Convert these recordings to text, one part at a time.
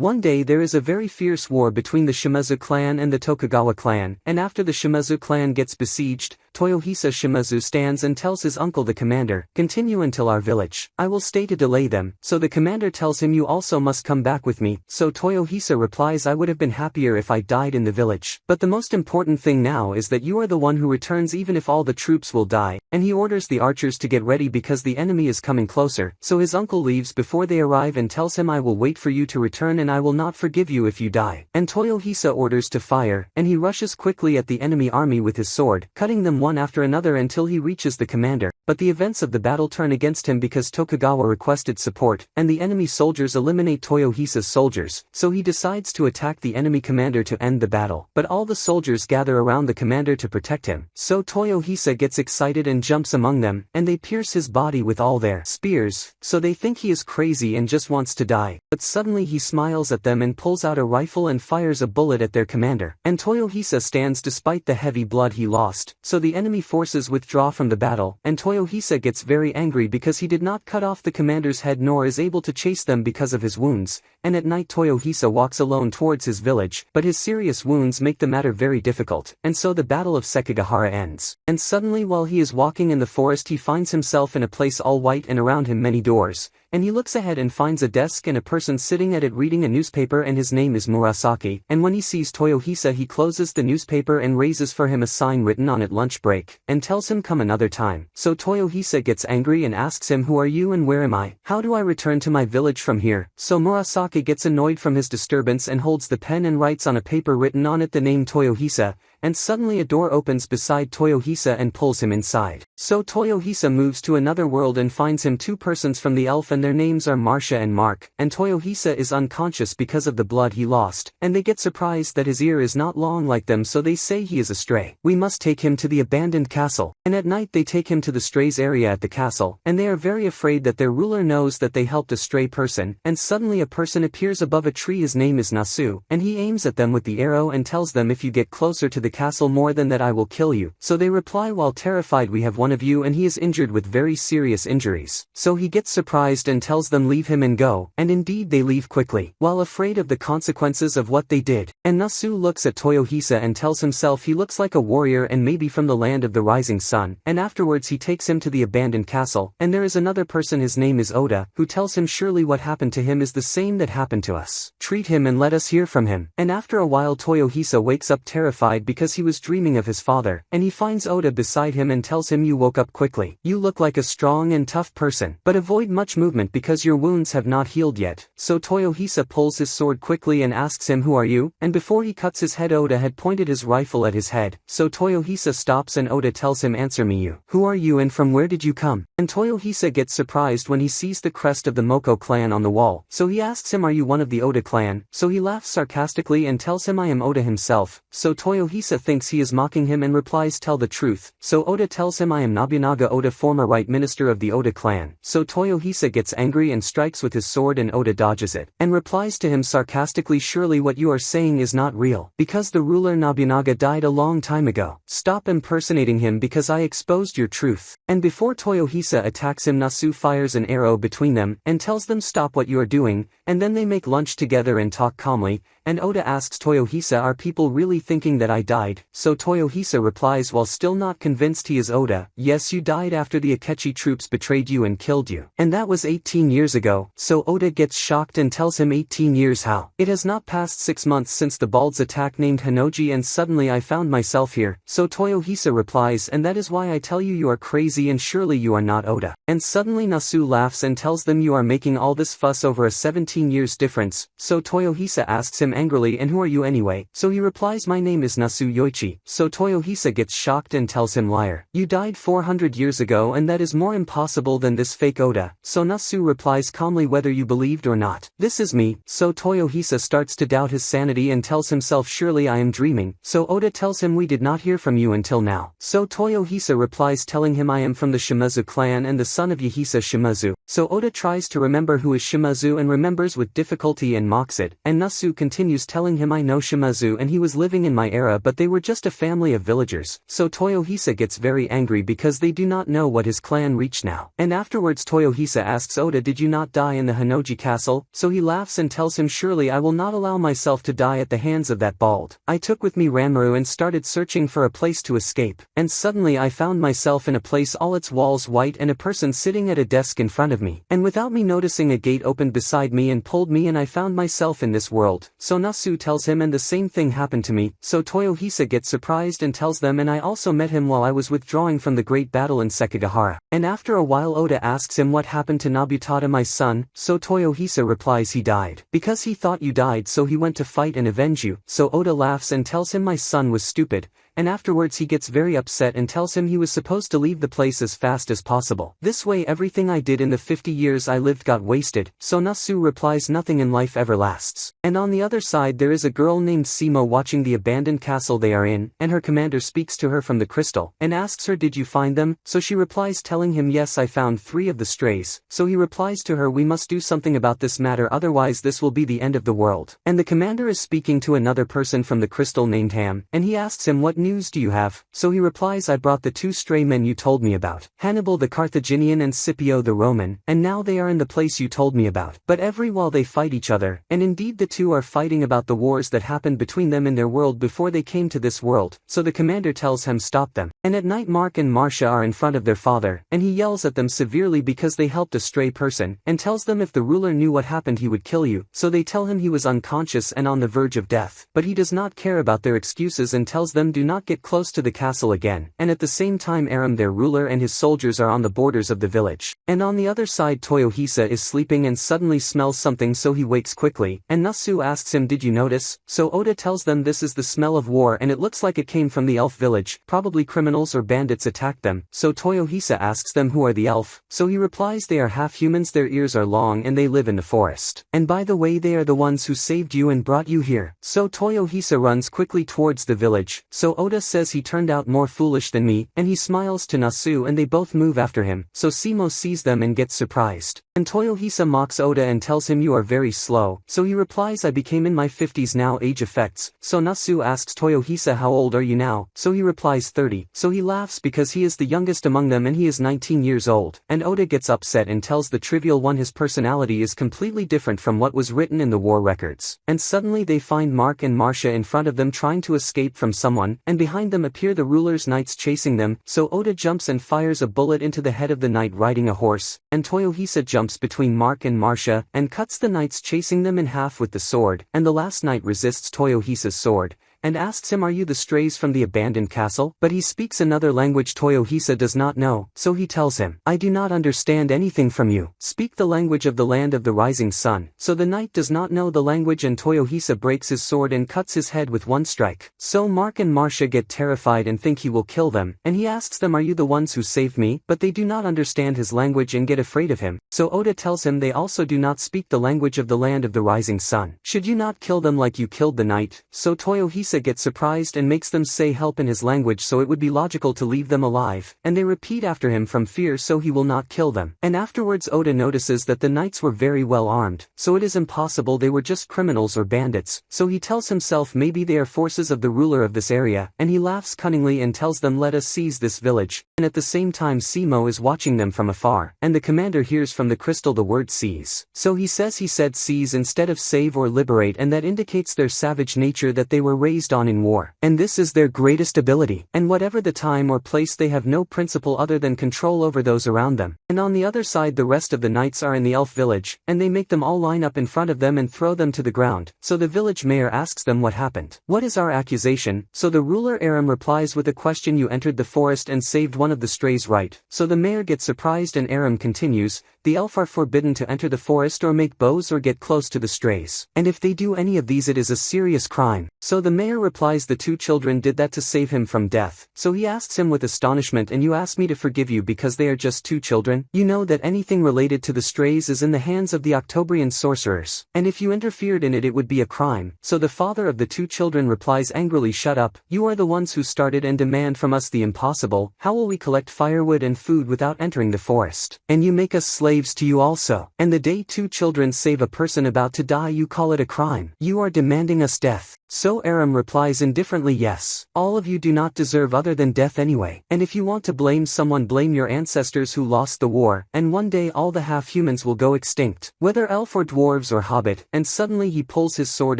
One day there is a very fierce war between the Shimazu clan and the Tokugawa clan, and after the Shimazu clan gets besieged, Toyohisa Shimazu stands and tells his uncle the commander, "Continue until our village. I will stay to delay them." So the commander tells him, "You also must come back with me." So Toyohisa replies, "I would have been happier if I died in the village. But the most important thing now is that you are the one who returns even if all the troops will die." And he orders the archers to get ready because the enemy is coming closer. So his uncle leaves before they arrive and tells him, "I will wait for you to return and I will not forgive you if you die." And Toyohisa orders to fire, and he rushes quickly at the enemy army with his sword, cutting them one after another until he reaches the commander. But the events of the battle turn against him because Tokugawa requested support, and the enemy soldiers eliminate Toyohisa's soldiers, so he decides to attack the enemy commander to end the battle. But all the soldiers gather around the commander to protect him. So Toyohisa gets excited and jumps among them, and they pierce his body with all their spears, so they think he is crazy and just wants to die. But suddenly he smiles at them and pulls out a rifle and fires a bullet at their commander. And Toyohisa stands despite the heavy blood he lost, so the enemy forces withdraw from the battle, and Toyohisa gets very angry because he did not cut off the commander's head nor is able to chase them because of his wounds. And at night Toyohisa walks alone towards his village, but his serious wounds make the matter very difficult, and so the battle of Sekigahara ends. And suddenly while he is walking in the forest he finds himself in a place all white and around him many doors. And he looks ahead and finds a desk and a person sitting at it reading a newspaper, and his name is Murasaki. And when he sees Toyohisa he closes the newspaper and raises for him a sign written on it, "Lunch break," and tells him come another time. So Toyohisa gets angry and asks him, "Who are you and where am I? How do I return to my village from here?" So Murasaki gets annoyed from his disturbance and holds the pen and writes on a paper written on it the name Toyohisa, and suddenly a door opens beside Toyohisa and pulls him inside. So Toyohisa moves to another world and finds him two persons from the elf, and their names are Marcia and Mark, and Toyohisa is unconscious because of the blood he lost, and they get surprised that his ear is not long like them, so they say he is a stray. "We must take him to the abandoned castle." And at night they take him to the strays area at the castle, and they are very afraid that their ruler knows that they helped a stray person, and suddenly a person appears above a tree. His name is Nasu, and he aims at them with the arrow and tells them, "If you get closer to the castle more than that I will kill you." So they reply while terrified, "We have one of you and he is injured with very serious injuries." So he gets surprised and tells them leave him and go, and indeed they leave quickly, while afraid of the consequences of what they did. And Nasu looks at Toyohisa and tells himself he looks like a warrior and maybe from the land of the rising sun, and afterwards he takes him to the abandoned castle, and there is another person, his name is Oda, who tells him surely what happened to him is the same that happened to us. Treat him and let us hear from him. And after a while Toyohisa wakes up terrified because he was dreaming of his father, and he finds Oda beside him and tells him, "You woke up quickly. You look like a strong and tough person, but avoid much movement because your wounds have not healed yet." So Toyohisa pulls his sword quickly and asks him, "Who are you?" And before he cuts his head Oda had pointed his rifle at his head. So Toyohisa stops and Oda tells him, "Answer me, you. Who are you and from where did you come?" And Toyohisa gets surprised when he sees the crest of the Moko clan on the wall. So he asks him, "Are you one of the Oda clan?" So he laughs sarcastically and tells him, "I am Oda himself." So Toyohisa thinks he is mocking him and replies, "Tell the truth." So Oda tells him, "I am Nobunaga Oda, former right minister of the Oda clan." So Toyohisa gets angry and strikes with his sword, and Oda dodges it, and replies to him sarcastically, "Surely what you are saying is not real, because the ruler Nobunaga died a long time ago. Stop impersonating him because I exposed your truth." And before Toyohisa attacks him, Nasu fires an arrow between them, and tells them, "Stop what you are doing," and then they make lunch together and talk calmly, and Oda asks Toyohisa, "Are people really thinking that I died?" So Toyohisa replies while still not convinced he is Oda, "Yes, you died after the Akechi troops betrayed you and killed you. And that was 18 years ago." So Oda gets shocked and tells him, 18 years how? It has not passed 6 months since the Bald's attack named Hanoji, and suddenly I found myself here. So Toyohisa replies, "And that is why I tell you are crazy and surely you are not Oda." And suddenly Nasu laughs and tells them, "You are making all this fuss over a 17 years difference." So Toyohisa asks him angrily, "And who are you anyway?" So he replies, "My name is Nasu Yoichi." So Toyohisa gets shocked and tells him, "Liar. You died 400 years ago and that is more impossible than this fake Oda." So Nasu replies calmly, "Whether you believed or not, this is me." So Toyohisa starts to doubt his sanity and tells himself, "Surely I am dreaming." So Oda tells him, "We did not hear from you until now." So Toyohisa replies telling him, "I am from the Shimazu clan and the son of Yahisa Shimazu." So Oda tries to remember who is Shimazu and remembers with difficulty and mocks it, and Nasu continues telling him, "I know Shimazu and he was living in my era, but they were just a family of villagers." So Toyohisa gets very angry because they do not know what his clan reached now. And afterwards Toyohisa asks asks Oda, did you not die in the Hanoji castle? So he laughs and tells him, surely I will not allow myself to die at the hands of that bald. I took with me Ranmaru and started searching for a place to escape, and suddenly I found myself in a place all its walls white and a person sitting at a desk in front of me, and without me noticing a gate opened beside me and pulled me and I found myself in this world. So Nasu tells him, and the same thing happened to me. So Toyohisa gets surprised and tells them, and I also met him while I was withdrawing from the great battle in Sekigahara. And after a while Oda asks him what happened to Nobutada, my son. So Toyohisa replies he died because he thought you died, so he went to fight and avenge you. So Oda laughs and tells him my son was stupid, and afterwards he gets very upset and tells him he was supposed to leave the place as fast as possible. This way everything I did in the 50 years I lived got wasted. So Nasu replies, nothing in life ever lasts. And on the other side there is a girl named Simo watching the abandoned castle they are in, and her commander speaks to her from the crystal, and asks her, did you find them? So she replies telling him, yes, I found 3 of the strays. So he replies to her, we must do something about this matter, otherwise this will be the end of the world. And the commander is speaking to another person from the crystal named Ham, and he asks him, what news do you have? So he replies, I brought the 2 stray men you told me about, Hannibal the Carthaginian and Scipio the Roman, and now they are in the place you told me about. But every while they fight each other, and indeed the 2 are fighting about the wars that happened between them in their world before they came to this world. So the commander tells him, stop them. And at night Mark and Marcia are in front of their father, and he yells at them severely because they helped a stray person, and tells them if the ruler knew what happened he would kill you. So they tell him he was unconscious and on the verge of death, but he does not care about their excuses and tells them do not get close to the castle again. And at the same time Aram, their ruler, and his soldiers are on the borders of the village. And on the other side Toyohisa is sleeping and suddenly smells something, so he wakes quickly, and Nasu asks him, did you notice? So Oda tells them this is the smell of war and it looks like it came from the elf village, probably criminals or bandits attacked them. So Toyohisa asks them, who are the elf? So he replies, they are half humans, their ears are long and they live in the forest. And by the way, they are the ones who saved you and brought you here. So Toyohisa runs quickly towards the village. So Oda says he turned out more foolish than me, and he smiles to Nasu and they both move after him. So Simo sees them and gets surprised. And Toyohisa mocks Oda and tells him, you are very slow. So he replies, I became in my 50s now, age effects. So Nasu asks Toyohisa, how old are you now? So he replies 30. So he laughs because he is the youngest among them and he is 19 years old. And Oda gets upset and tells the trivial one his personality is completely different from what was written in the war records. And suddenly they find Mark and Marcia in front of them trying to escape from someone, and behind them appear the ruler's knights chasing them. So Oda jumps and fires a bullet into the head of the knight riding a horse, and Toyohisa jumps between Mark and Marcia and cuts the knights chasing them in half with the sword, and the last knight resists Toyohisa's sword, and asks him, are you the strays from the abandoned castle? But he speaks another language Toyohisa does not know, so he tells him, I do not understand anything from you. Speak the language of the land of the rising sun. So the knight does not know the language and Toyohisa breaks his sword and cuts his head with one strike. So Mark and Marcia get terrified and think he will kill them, and he asks them, are you the ones who saved me? But they do not understand his language and get afraid of him. So Oda tells him they also do not speak the language of the land of the rising sun. Should you not kill them like you killed the knight? So Toyohisa gets surprised and makes them say help in his language, so it would be logical to leave them alive, and they repeat after him from fear so he will not kill them. And afterwards Oda notices that the knights were very well armed, so it is impossible they were just criminals or bandits. So he tells himself maybe they are forces of the ruler of this area, and he laughs cunningly and tells them, let us seize this village. And at the same time Simo is watching them from afar, and the commander hears from the crystal the word seize. So he says he said seize instead of save or liberate, and that indicates their savage nature that they were raised on in war, and this is their greatest ability, and whatever the time or place they have no principle other than control over those around them. And on the other side the rest of the knights are in the elf village, and they make them all line up in front of them and throw them to the ground. So the village mayor asks them what happened. What is our accusation? So the ruler Aram replies with a question, you entered the forest and saved one of the strays, right? So the mayor gets surprised and Aram continues, the elf are forbidden to enter the forest or make bows or get close to the strays, and if they do any of these it is a serious crime. So the mayor replies, the 2 children did that to save him from death. So he asks him with astonishment, and you ask me to forgive you because they are just 2 children? You know that anything related to the strays is in the hands of the Octobrian sorcerers, and if you interfered in it it would be a crime. So the father of the 2 children replies angrily, shut up, you are the ones who started and demand from us the impossible. How will we collect firewood and food without entering the forest? And you make us slaves to you also. And the day 2 children save a person about to die you call it a crime. You are demanding us death. So Aram replies indifferently yes. All of you do not deserve other than death anyway. And if you want to blame someone, blame your ancestors who lost the war, and one day all the half-humans will go extinct, whether elf or dwarves or hobbit. And suddenly he pulls his sword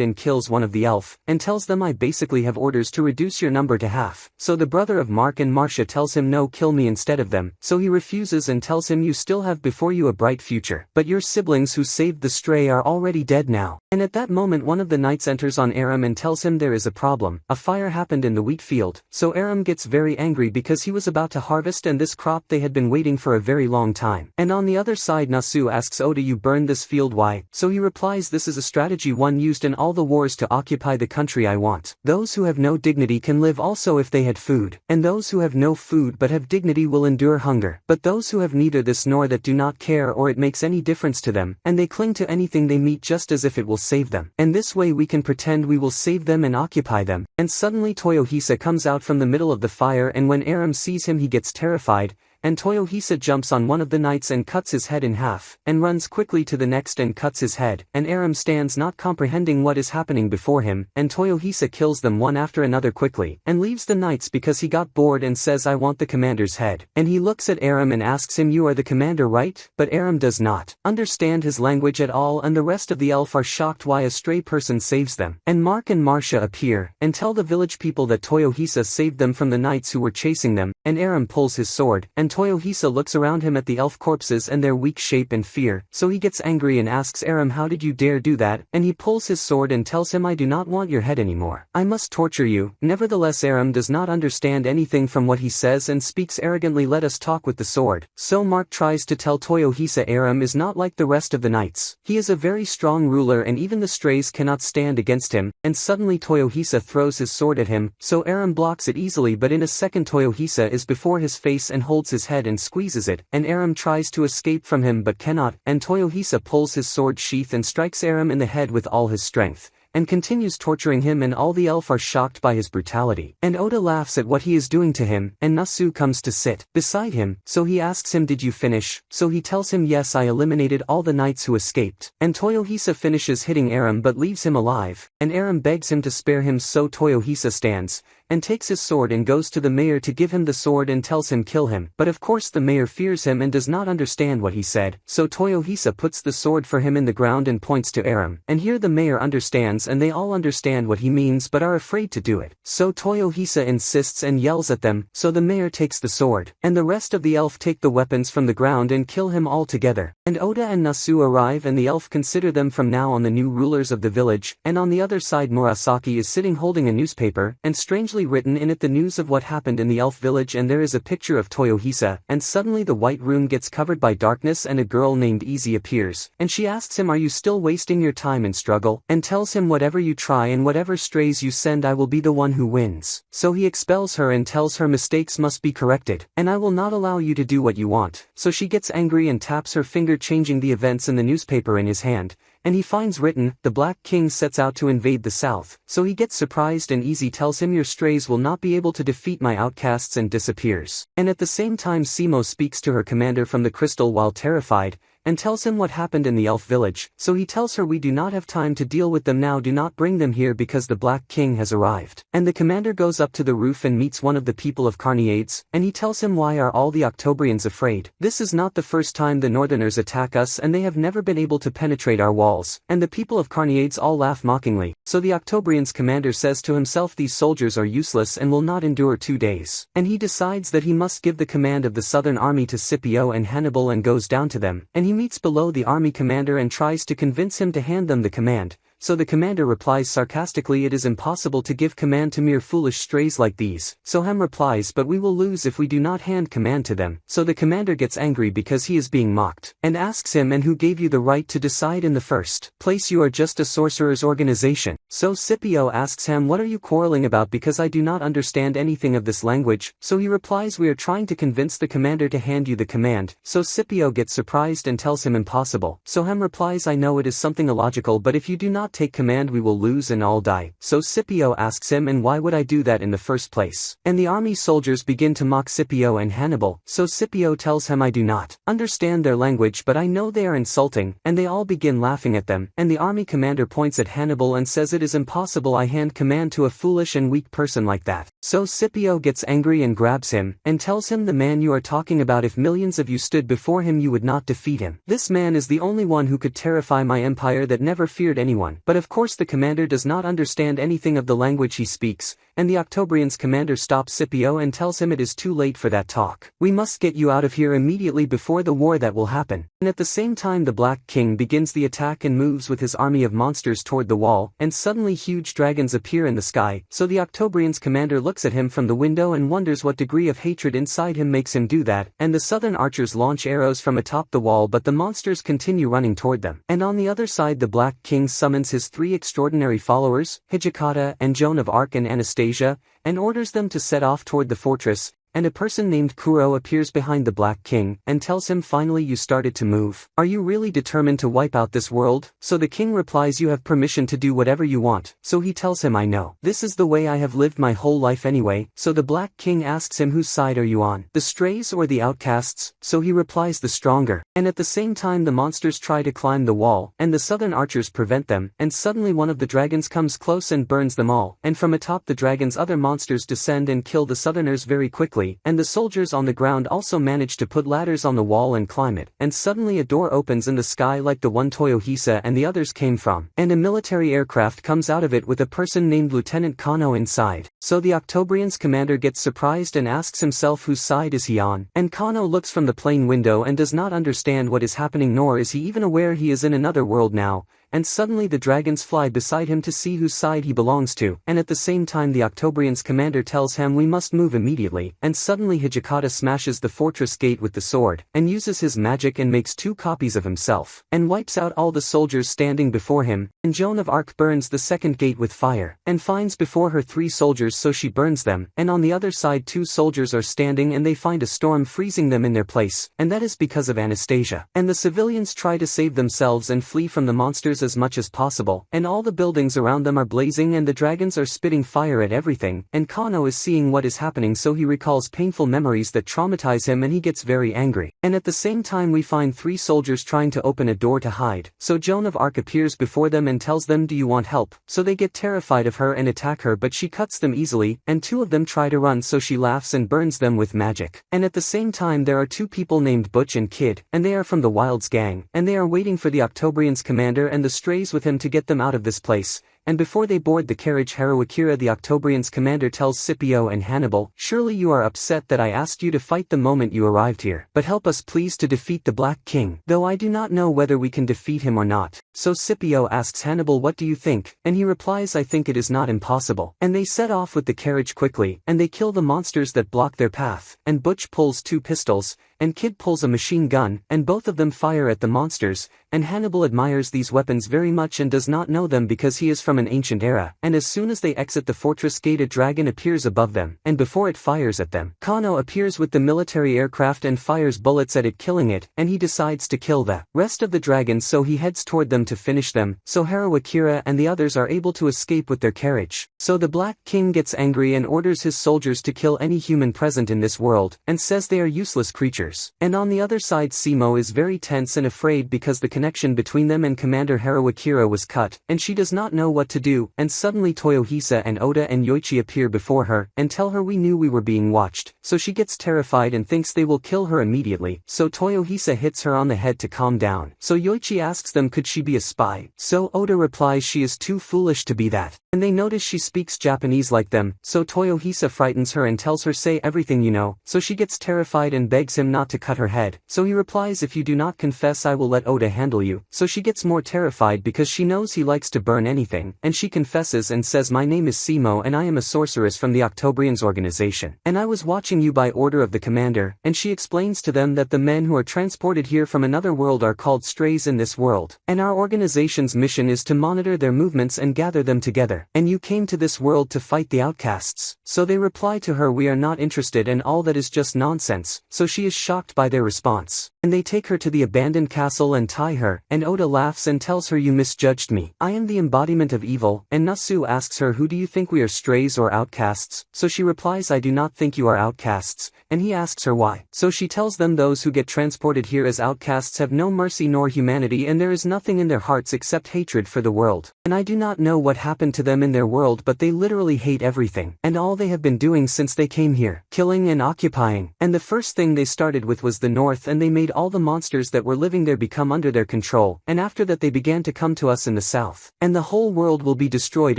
and kills one of the elf, and tells them I basically have orders to reduce your number to half. So the brother of Mark and Marcia tells him no, kill me instead of them. So he refuses and tells him you still have before you a bright future, but your siblings who saved the stray are already dead now. And at that moment one of the knights enters on Aram and tells him there is a problem. A fire happened in the wheat field. So Aram gets very angry because he was about to harvest and this crop they had been waiting for a very long time. And on the other side Nasu asks Oda, you burned this field, why? So he replies, this is a strategy one used in all the wars to occupy the country I want. Those who have no dignity can live also if they had food, and those who have no food but have dignity will endure hunger. But those who have neither this nor that do not care or it makes any difference to them, and they cling to anything they meet just as if it will save them. And this way we can pretend we will save them and occupy them. And suddenly Toyohisa comes out from the middle of the fire, and when Aram sees him he gets terrified, and Toyohisa jumps on one of the knights and cuts his head in half, and runs quickly to the next and cuts his head, and Aram stands not comprehending what is happening before him, and Toyohisa kills them one after another quickly, and leaves the knights because he got bored and says I want the commander's head. And he looks at Aram and asks him, you are the commander, right? But Aram does not understand his language at all, and the rest of the elf are shocked why a stray person saves them. And Mark and Marcia appear, and tell the village people that Toyohisa saved them from the knights who were chasing them, and Aram pulls his sword, and Toyohisa looks around him at the elf corpses and their weak shape and fear, so he gets angry and asks Aram, how did you dare do that? And he pulls his sword and tells him, I do not want your head anymore. I must torture you. Nevertheless Aram does not understand anything from what he says and speaks arrogantly, let us talk with the sword. So Mark tries to tell Toyohisa Aram is not like the rest of the knights. He is a very strong ruler and even the strays cannot stand against him, and suddenly Toyohisa throws his sword at him, so Aram blocks it easily, but in a second Toyohisa is before his face and holds his head and squeezes it, and Aram tries to escape from him but cannot, and Toyohisa pulls his sword sheath and strikes Aram in the head with all his strength, and continues torturing him, and all the elf are shocked by his brutality. And Oda laughs at what he is doing to him, and Nasu comes to sit beside him, so he asks him, did you finish? So he tells him, yes, I eliminated all the knights who escaped. And Toyohisa finishes hitting Aram but leaves him alive, and Aram begs him to spare him, so Toyohisa stands and takes his sword and goes to the mayor to give him the sword and tells him kill him, but of course the mayor fears him and does not understand what he said, so Toyohisa puts the sword for him in the ground and points to Aram, and here the mayor understands and they all understand what he means but are afraid to do it, so Toyohisa insists and yells at them, so the mayor takes the sword, and the rest of the elf take the weapons from the ground and kill him all together, and Oda and Nasu arrive and the elf consider them from now on the new rulers of the village, and on the other side Murasaki is sitting holding a newspaper, and strangely written in it the news of what happened in the elf village, and there is a picture of Toyohisa, and suddenly the white room gets covered by darkness and a girl named Easy appears, and she asks him, are you still wasting your time in struggle? And tells him, whatever you try and whatever strays you send I will be the one who wins. So he expels her and tells her mistakes must be corrected, and I will not allow you to do what you want. So she gets angry and taps her finger, changing the events in the newspaper in his hand, and he finds written, the Black King sets out to invade the south, so he gets surprised and Easy tells him your strays will not be able to defeat my outcasts and disappears. And at the same time Simo speaks to her commander from the crystal while terrified, and tells him what happened in the elf village, so he tells her we do not have time to deal with them now, do not bring them here because the Black King has arrived. And the commander goes up to the roof and meets one of the people of Carneades, and he tells him, why are all the Octobrians afraid? This is not the first time the Northerners attack us and they have never been able to penetrate our walls. And the people of Carneades all laugh mockingly, so the Octobrians commander says to himself, these soldiers are useless and will not endure 2 days. And he decides that he must give the command of the southern army to Scipio and Hannibal and goes down to them, and he meets below the army commander and tries to convince him to hand them the command. So the commander replies sarcastically, it is impossible to give command to mere foolish strays like these. So Ham replies, but we will lose if we do not hand command to them. So the commander gets angry because he is being mocked, and asks him, and who gave you the right to decide in the first place? You are just a sorcerer's organization. So Scipio asks Ham, what are you quarreling about, because I do not understand anything of this language? So he replies, we are trying to convince the commander to hand you the command. So Scipio gets surprised and tells him impossible. So Ham replies, I know it is something illogical, but if you do not take command we will lose and all die. So Scipio asks him, and why would I do that in the first place? And the army soldiers begin to mock Scipio and Hannibal, so Scipio tells him I do not understand their language but I know they are insulting, and they all begin laughing at them, and the army commander points at Hannibal and says it is impossible I hand command to a foolish and weak person like that. So Scipio gets angry and grabs him, and tells him the man you are talking about, if millions of you stood before him you would not defeat him. This man is the only one who could terrify my empire that never feared anyone. But of course the commander does not understand anything of the language he speaks, and the Octobrians commander stops Scipio and tells him it is too late for that talk. We must get you out of here immediately before the war that will happen. And at the same time the Black King begins the attack and moves with his army of monsters toward the wall, and suddenly huge dragons appear in the sky, so the Octobrians commander looks at him from the window and wonders what degree of hatred inside him makes him do that, and the southern archers launch arrows from atop the wall but the monsters continue running toward them. And on the other side the Black King summons his 3 extraordinary followers, Hijikata and Joan of Arc and Anastasia, and orders them to set off toward the fortress. And a person named Kuro appears behind the Black King, and tells him, finally you started to move. Are you really determined to wipe out this world? So the king replies, you have permission to do whatever you want. So he tells him, I know. This is the way I have lived my whole life anyway. So the Black King asks him, whose side are you on? The strays or the outcasts? So he replies, the stronger. And at the same time the monsters try to climb the wall, and the southern archers prevent them, and suddenly one of the dragons comes close and burns them all, and from atop the dragons other monsters descend and kill the southerners very quickly. And the soldiers on the ground also manage to put ladders on the wall and climb it, and suddenly a door opens in the sky like the one Toyohisa and the others came from, and a military aircraft comes out of it with a person named Lieutenant Kano inside. So the Octobrians commander gets surprised and asks himself whose side is he on, and Kano looks from the plane window and does not understand what is happening, nor is he even aware he is in another world now. And suddenly the dragons fly beside him to see whose side he belongs to, and at the same time the Octobrians commander tells him we must move immediately, and suddenly Hijikata smashes the fortress gate with the sword, and uses his magic and makes 2 copies of himself, and wipes out all the soldiers standing before him, and Joan of Arc burns the second gate with fire, and finds before her 3 soldiers so she burns them, and on the other side 2 soldiers are standing and they find a storm freezing them in their place, and that is because of Anastasia. And the civilians try to save themselves and flee from the monsters as much as possible, and all the buildings around them are blazing and the dragons are spitting fire at everything, and Kano is seeing what is happening so he recalls painful memories that traumatize him and he gets very angry. And at the same time we find 3 soldiers trying to open a door to hide, so Joan of Arc appears before them and tells them, do you want help? So they get terrified of her and attack her but she cuts them easily, and 2 of them try to run so she laughs and burns them with magic. And at the same time there are 2 people named Butch and Kid, and they are from the Wilds gang, and they are waiting for the Octobrians commander and the strays with him to get them out of this place. And before they board the carriage Haruakira the Octobrians commander tells Scipio and Hannibal, surely you are upset that I asked you to fight the moment you arrived here, but help us please to defeat the Black King, though I do not know whether we can defeat him or not. So Scipio asks Hannibal, what do you think? And he replies, I think it is not impossible. And they set off with the carriage quickly, and they kill the monsters that block their path, and Butch pulls 2 pistols, and Kid pulls a machine gun, and both of them fire at the monsters, and Hannibal admires these weapons very much and does not know them because he is from an ancient era, and as soon as they exit the fortress gate a dragon appears above them, and before it fires at them, Kano appears with the military aircraft and fires bullets at it killing it, and he decides to kill the rest of the dragons so he heads toward them to finish them, so Haruakira and the others are able to escape with their carriage. So the Black King gets angry and orders his soldiers to kill any human present in this world, and says they are useless creatures. And on the other side Simo is very tense and afraid because the connection between them and Commander Haruakira was cut, and she does not know what to do, and suddenly Toyohisa and Oda and Yoichi appear before her, and tell her we knew we were being watched, so she gets terrified and thinks they will kill her immediately, so Toyohisa hits her on the head to calm down. So Yoichi asks them could she be a spy, so Oda replies she is too foolish to be that, and they notice she speaks Japanese like them, so Toyohisa frightens her and tells her say everything you know, so she gets terrified and begs him not to cut her head, so he replies if you do not confess I will let Oda handle you, so she gets more terrified because she knows he likes to burn anything, and she confesses and says my name is Simo and I am a sorceress from the Octobrians organization, and I was watching you by order of the commander, and she explains to them that the men who are transported here from another world are called strays in this world, and our organization's mission is to monitor their movements and gather them together, and you came to this world to fight the outcasts, so they reply to her we are not interested and all that is just nonsense, so she is shocked by their response. and they take her to the abandoned castle and tie her, and Oda laughs and tells her you misjudged me. I am the embodiment of evil, and Nasu asks her who do you think we are, strays or outcasts, so she replies I do not think you are outcasts, and he asks her why. So she tells them those who get transported here as outcasts have no mercy nor humanity and there is nothing in their hearts except hatred for the world. And I do not know what happened to them in their world but they literally hate everything, and all they have been doing since they came here, killing and occupying. And the first thing they started with was the north, and they made all the monsters that were living there become under their control, and after that they began to come to us in the south. And the whole world will be destroyed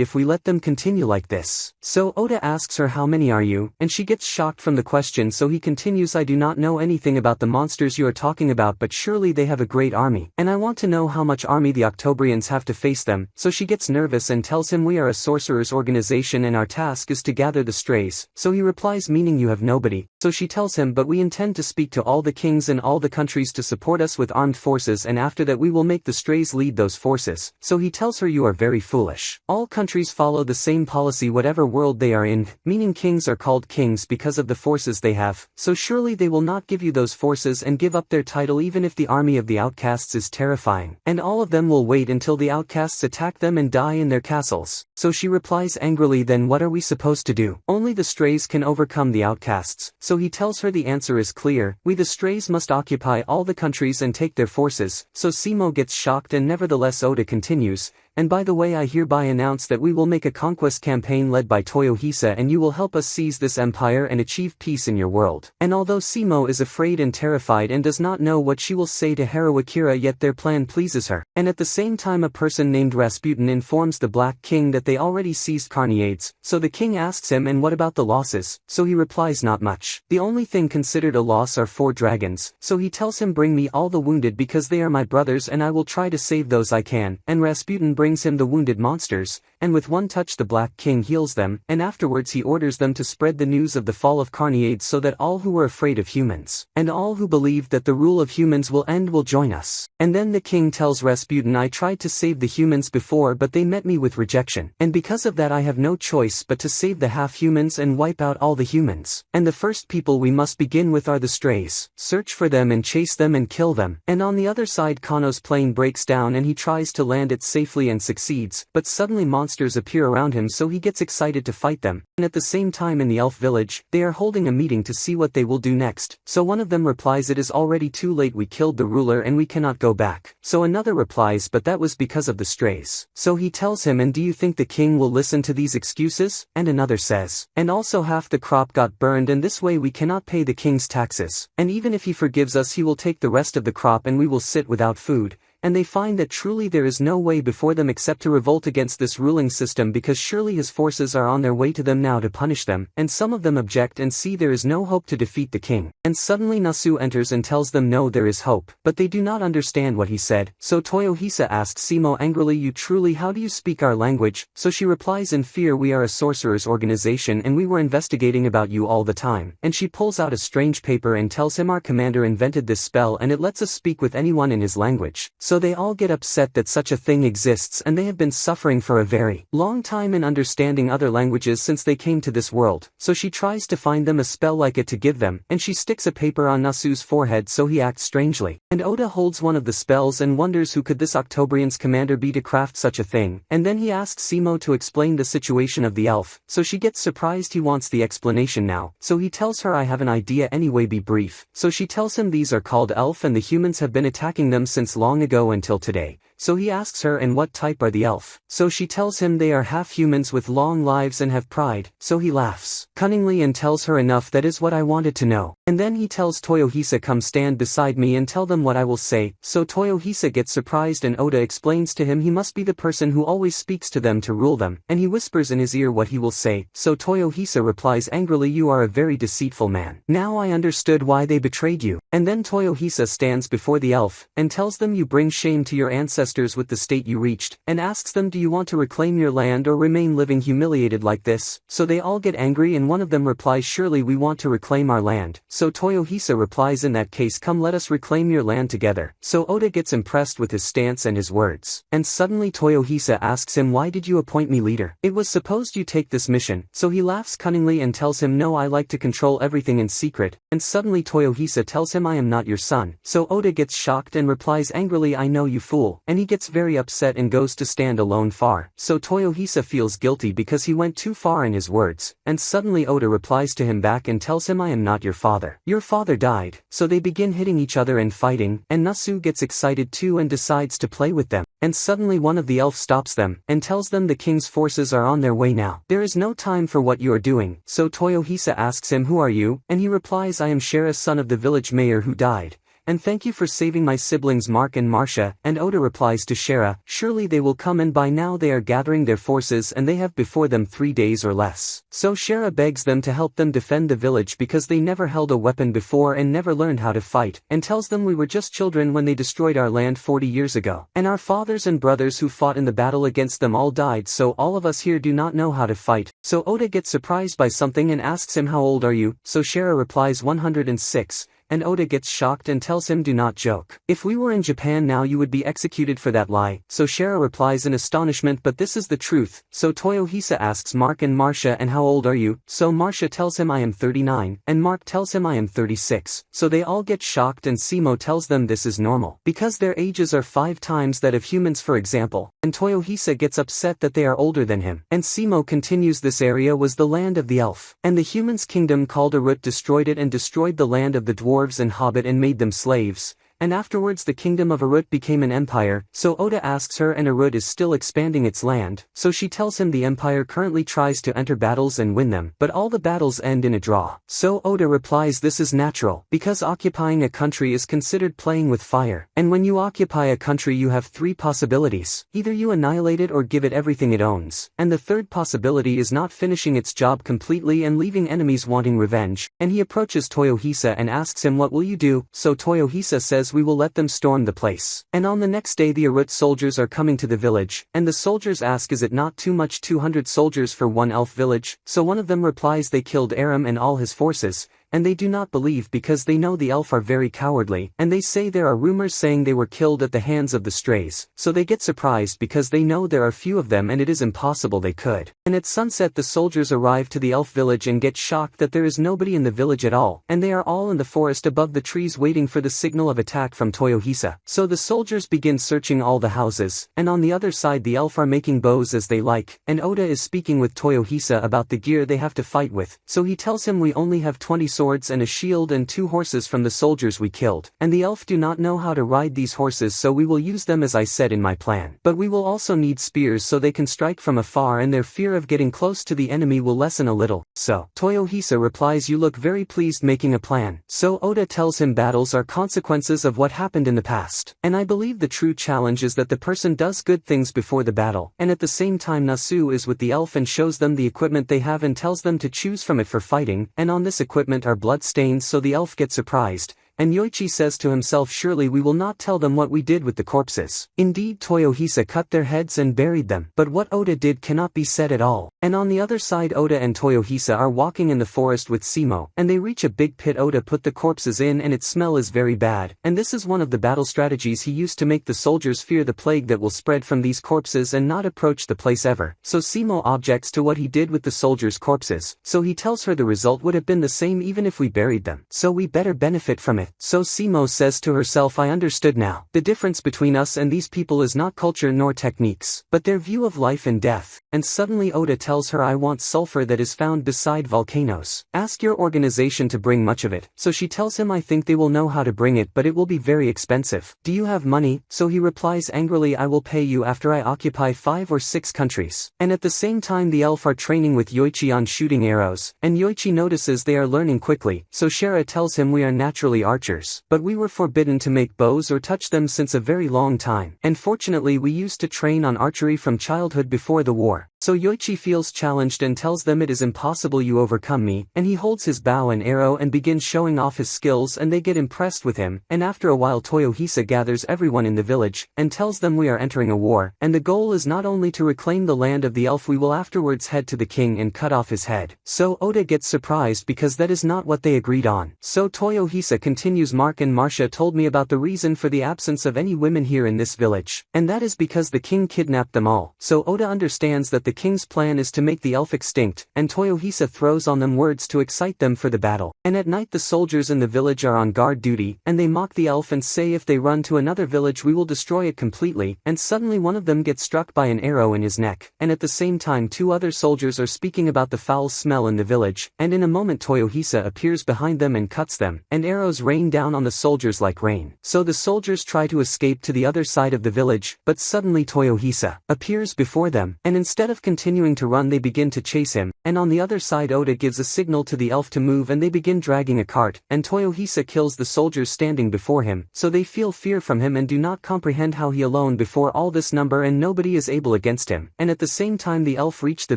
if we let them continue like this. So Oda asks her how many are you, and she gets shocked from the question, so he continues I do not know anything about the monsters you are talking about, but surely they have a great army, and I want to know how much army the Octobrians have to face them. So she gets nervous and tells him we are a sorcerer's organization and our task is to gather the strays. So he replies meaning you have nobody. So she tells him but we intend to speak to all the kings and all the countries to support us with armed forces, and after that we will make the strays lead those forces. So he tells her you are very foolish. All countries follow the same policy whatever world they are in, meaning kings are called kings because of the forces they have, so surely they will not give you those forces and give up their title even if the army of the outcasts is terrifying, and all of them will wait until the outcasts attack them and die in their castles. So she replies angrily then what are we supposed to do? Only the strays can overcome the outcasts. So he tells her the answer is clear, we the strays must occupy all the countries and take their forces. So Simo gets shocked and nevertheless Oda continues, and by the way I hereby announce that we will make a conquest campaign led by Toyohisa and you will help us seize this empire and achieve peace in your world. And although Simo is afraid and terrified and does not know what she will say to Haruakira, yet their plan pleases her. And at the same time a person named Rasputin informs the Black King that they already seized Carneades, so the king asks him and what about the losses? So he replies not much. The only thing considered a loss are 4 dragons, so he tells him bring me all the wounded because they are my brothers and I will try to save those I can, and Rasputin brings him the wounded monsters, and with one touch the Black King heals them, and afterwards he orders them to spread the news of the fall of Carneades so that all who were afraid of humans, and all who believed that the rule of humans will end will join us. And then the king tells Rasputin I tried to save the humans before but they met me with rejection, and because of that I have no choice but to save the half-humans and wipe out all the humans. And the first people we must begin with are the strays. Search for them and chase them and kill them. And on the other side Kano's plane breaks down and he tries to land it safely and succeeds, but suddenly monsters appear around him so he gets excited to fight them. And at the same time in the elf village, they are holding a meeting to see what they will do next. So one of them replies it is already too late, we killed the ruler and we cannot go back. So another replies but that was because of the strays. So he tells him and do you think the king will listen to these excuses? And another says, and also half the crop got burned and this way we cannot pay the king's taxes. And even if he forgives us he will take the rest of the crop and we will sit without food. And they find that truly there is no way before them except to revolt against this ruling system because surely his forces are on their way to them now to punish them, and some of them object and see there is no hope to defeat the king. And suddenly Nasu enters and tells them no there is hope, but they do not understand what he said. So Toyohisa asks Simo angrily you truly how do you speak our language? So she replies in fear we are a sorcerer's organization and we were investigating about you all the time. And she pulls out a strange paper and tells him our commander invented this spell and it lets us speak with anyone in his language. So they all get upset that such a thing exists and they have been suffering for a very long time in understanding other languages since they came to this world. So she tries to find them a spell like it to give them, and she sticks a paper on Nasu's forehead so he acts strangely. And Oda holds one of the spells and wonders who could this Octobrian's commander be to craft such a thing, and then he asks Simo to explain the situation of the elf, so she gets surprised he wants the explanation now. So he tells her I have an idea anyway, be brief. So she tells him these are called elf and the humans have been attacking them since long ago until today. So he asks her and what type are the elf? So she tells him they are half humans with long lives and have pride. So he laughs cunningly and tells her enough, that is what I wanted to know. And then he tells Toyohisa come stand beside me and tell them what I will say. So Toyohisa gets surprised and Oda explains to him he must be the person who always speaks to them to rule them, and he whispers in his ear what he will say. So Toyohisa replies angrily you are a very deceitful man. Now I understood why they betrayed you. And then Toyohisa stands before the elf and tells them you bring shame to your ancestors ancestors with the state you reached, and asks them, do you want to reclaim your land or remain living humiliated like this? So they all get angry and one of them replies, surely we want to reclaim our land. So Toyohisa replies, in that case come let us reclaim your land together. So Oda gets impressed with his stance and his words. And suddenly Toyohisa asks him, why did you appoint me leader? It was supposed you take this mission. So he laughs cunningly and tells him, no, I like to control everything in secret. And suddenly Toyohisa tells him, I am not your son. So Oda gets shocked and replies angrily, I know you fool. And he gets very upset and goes to stand alone far. So Toyohisa feels guilty because he went too far in his words. And suddenly Oda replies to him back and tells him, I am not your father. Your father died. So they begin hitting each other and fighting, and Nasu gets excited too and decides to play with them. And suddenly one of the elves stops them, and tells them the king's forces are on their way now. There is no time for what you are doing. So Toyohisa asks him, who are you? And he replies, I am Shera, son of the village mayor who died. And thank you for saving my siblings Mark and Marcia. And Oda replies to Shera, surely they will come, and by now they are gathering their forces and they have before them 3 days or less. So Shera begs them to help them defend the village because they never held a weapon before and never learned how to fight, and tells them we were just children when they destroyed our land 40 years ago. And our fathers and brothers who fought in the battle against them all died, so all of us here do not know how to fight. So Oda gets surprised by something and asks him, how old are you? So Shera replies 106. And Oda gets shocked and tells him, do not joke. If we were in Japan now you would be executed for that lie. So Shera replies in astonishment, but this is the truth. So Toyohisa asks Mark and Marcia, and how old are you? So Marcia tells him, I am 39, and Mark tells him, I am 36. So they all get shocked and Simo tells them this is normal, because their ages are 5 times that of humans for example, and Toyohisa gets upset that they are older than him. And Simo continues, this area was the land of the elf, and the humans' kingdom called Arut destroyed it and destroyed the land of the dwarves and hobbit and made them slaves. And afterwards the kingdom of Arut became an empire. So Oda asks her, and Arut is still expanding its land. So she tells him the empire currently tries to enter battles and win them, but all the battles end in a draw. So Oda replies, this is natural, because occupying a country is considered playing with fire. And when you occupy a country you have 3 possibilities. Either you annihilate it or give it everything it owns. And the third possibility is not finishing its job completely and leaving enemies wanting revenge. And he approaches Toyohisa and asks him, what will you do? So Toyohisa says, we will let them storm the place. And on the next day the Arut soldiers are coming to the village, and the soldiers ask, is it not too much 200 soldiers for one elf village? So one of them replies, they killed Aram and all his forces. And they do not believe because they know the elf are very cowardly, and they say there are rumors saying they were killed at the hands of the strays. So they get surprised because they know there are few of them and it is impossible they could. And at sunset the soldiers arrive to the elf village and get shocked that there is nobody in the village at all, and they are all in the forest above the trees waiting for the signal of attack from Toyohisa. So the soldiers begin searching all the houses, and on the other side the elf are making bows as they like, and Oda is speaking with Toyohisa about the gear they have to fight with. So he tells him, we only have 20 swords and a shield and 2 horses from the soldiers we killed, and the elf do not know how to ride these horses, so we will use them as I said in my plan. But we will also need spears so they can strike from afar and their fear of getting close to the enemy will lessen a little. So Toyohisa replies, you look very pleased making a plan. So Oda tells him battles are consequences of what happened in the past, and I believe the true challenge is that the person does good things before the battle. And at the same time Nasu is with the elf and shows them the equipment they have and tells them to choose from it for fighting, and on this equipment are blood stains, so the elf gets surprised. And Yoichi says to himself, surely we will not tell them what we did with the corpses. Indeed Toyohisa cut their heads and buried them, but what Oda did cannot be said at all. And on the other side Oda and Toyohisa are walking in the forest with Simo, and they reach a big pit Oda put the corpses in and its smell is very bad, and this is one of the battle strategies he used to make the soldiers fear the plague that will spread from these corpses and not approach the place ever. So Simo objects to what he did with the soldiers' corpses, so he tells her the result would have been the same even if we buried them, so we better benefit from it. So Simo says to herself, I understood now. The difference between us and these people is not culture nor techniques, but their view of life and death. And suddenly Oda tells her, I want sulfur that is found beside volcanoes. Ask your organization to bring much of it. So she tells him, I think they will know how to bring it, but it will be very expensive. Do you have money? So he replies angrily, I will pay you after I occupy 5 or 6 countries. And at the same time the elf are training with Yoichi on shooting arrows, and Yoichi notices they are learning quickly. So Shera tells him, we are naturally archers, but we were forbidden to make bows or touch them since a very long time, and fortunately we used to train on archery from childhood before the war. So Yoichi feels challenged and tells them it is impossible, you overcome me, and he holds his bow and arrow and begins showing off his skills, and they get impressed with him, and after a while Toyohisa gathers everyone in the village, and tells them we are entering a war, and the goal is not only to reclaim the land of the elf, we will afterwards head to the king and cut off his head. So Oda gets surprised because that is not what they agreed on. So Toyohisa continues, Mark and Marcia told me about the reason for the absence of any women here in this village, and that is because the king kidnapped them all. So Oda understands that the king's plan is to make the elf extinct, and Toyohisa throws on them words to excite them for the battle. And at night the soldiers in the village are on guard duty, and they mock the elf and say if they run to another village we will destroy it completely, and suddenly one of them gets struck by an arrow in his neck, and at the same time two other soldiers are speaking about the foul smell in the village, and in a moment Toyohisa appears behind them and cuts them, and arrows rain down on the soldiers like rain. So the soldiers try to escape to the other side of the village, but suddenly Toyohisa appears before them, and instead of continuing to run they begin to chase him, and on the other side Oda gives a signal to the elf to move and they begin dragging a cart, and Toyohisa kills the soldiers standing before him, so they feel fear from him and do not comprehend how he alone before all this number and nobody is able against him. And at the same time the elf reach the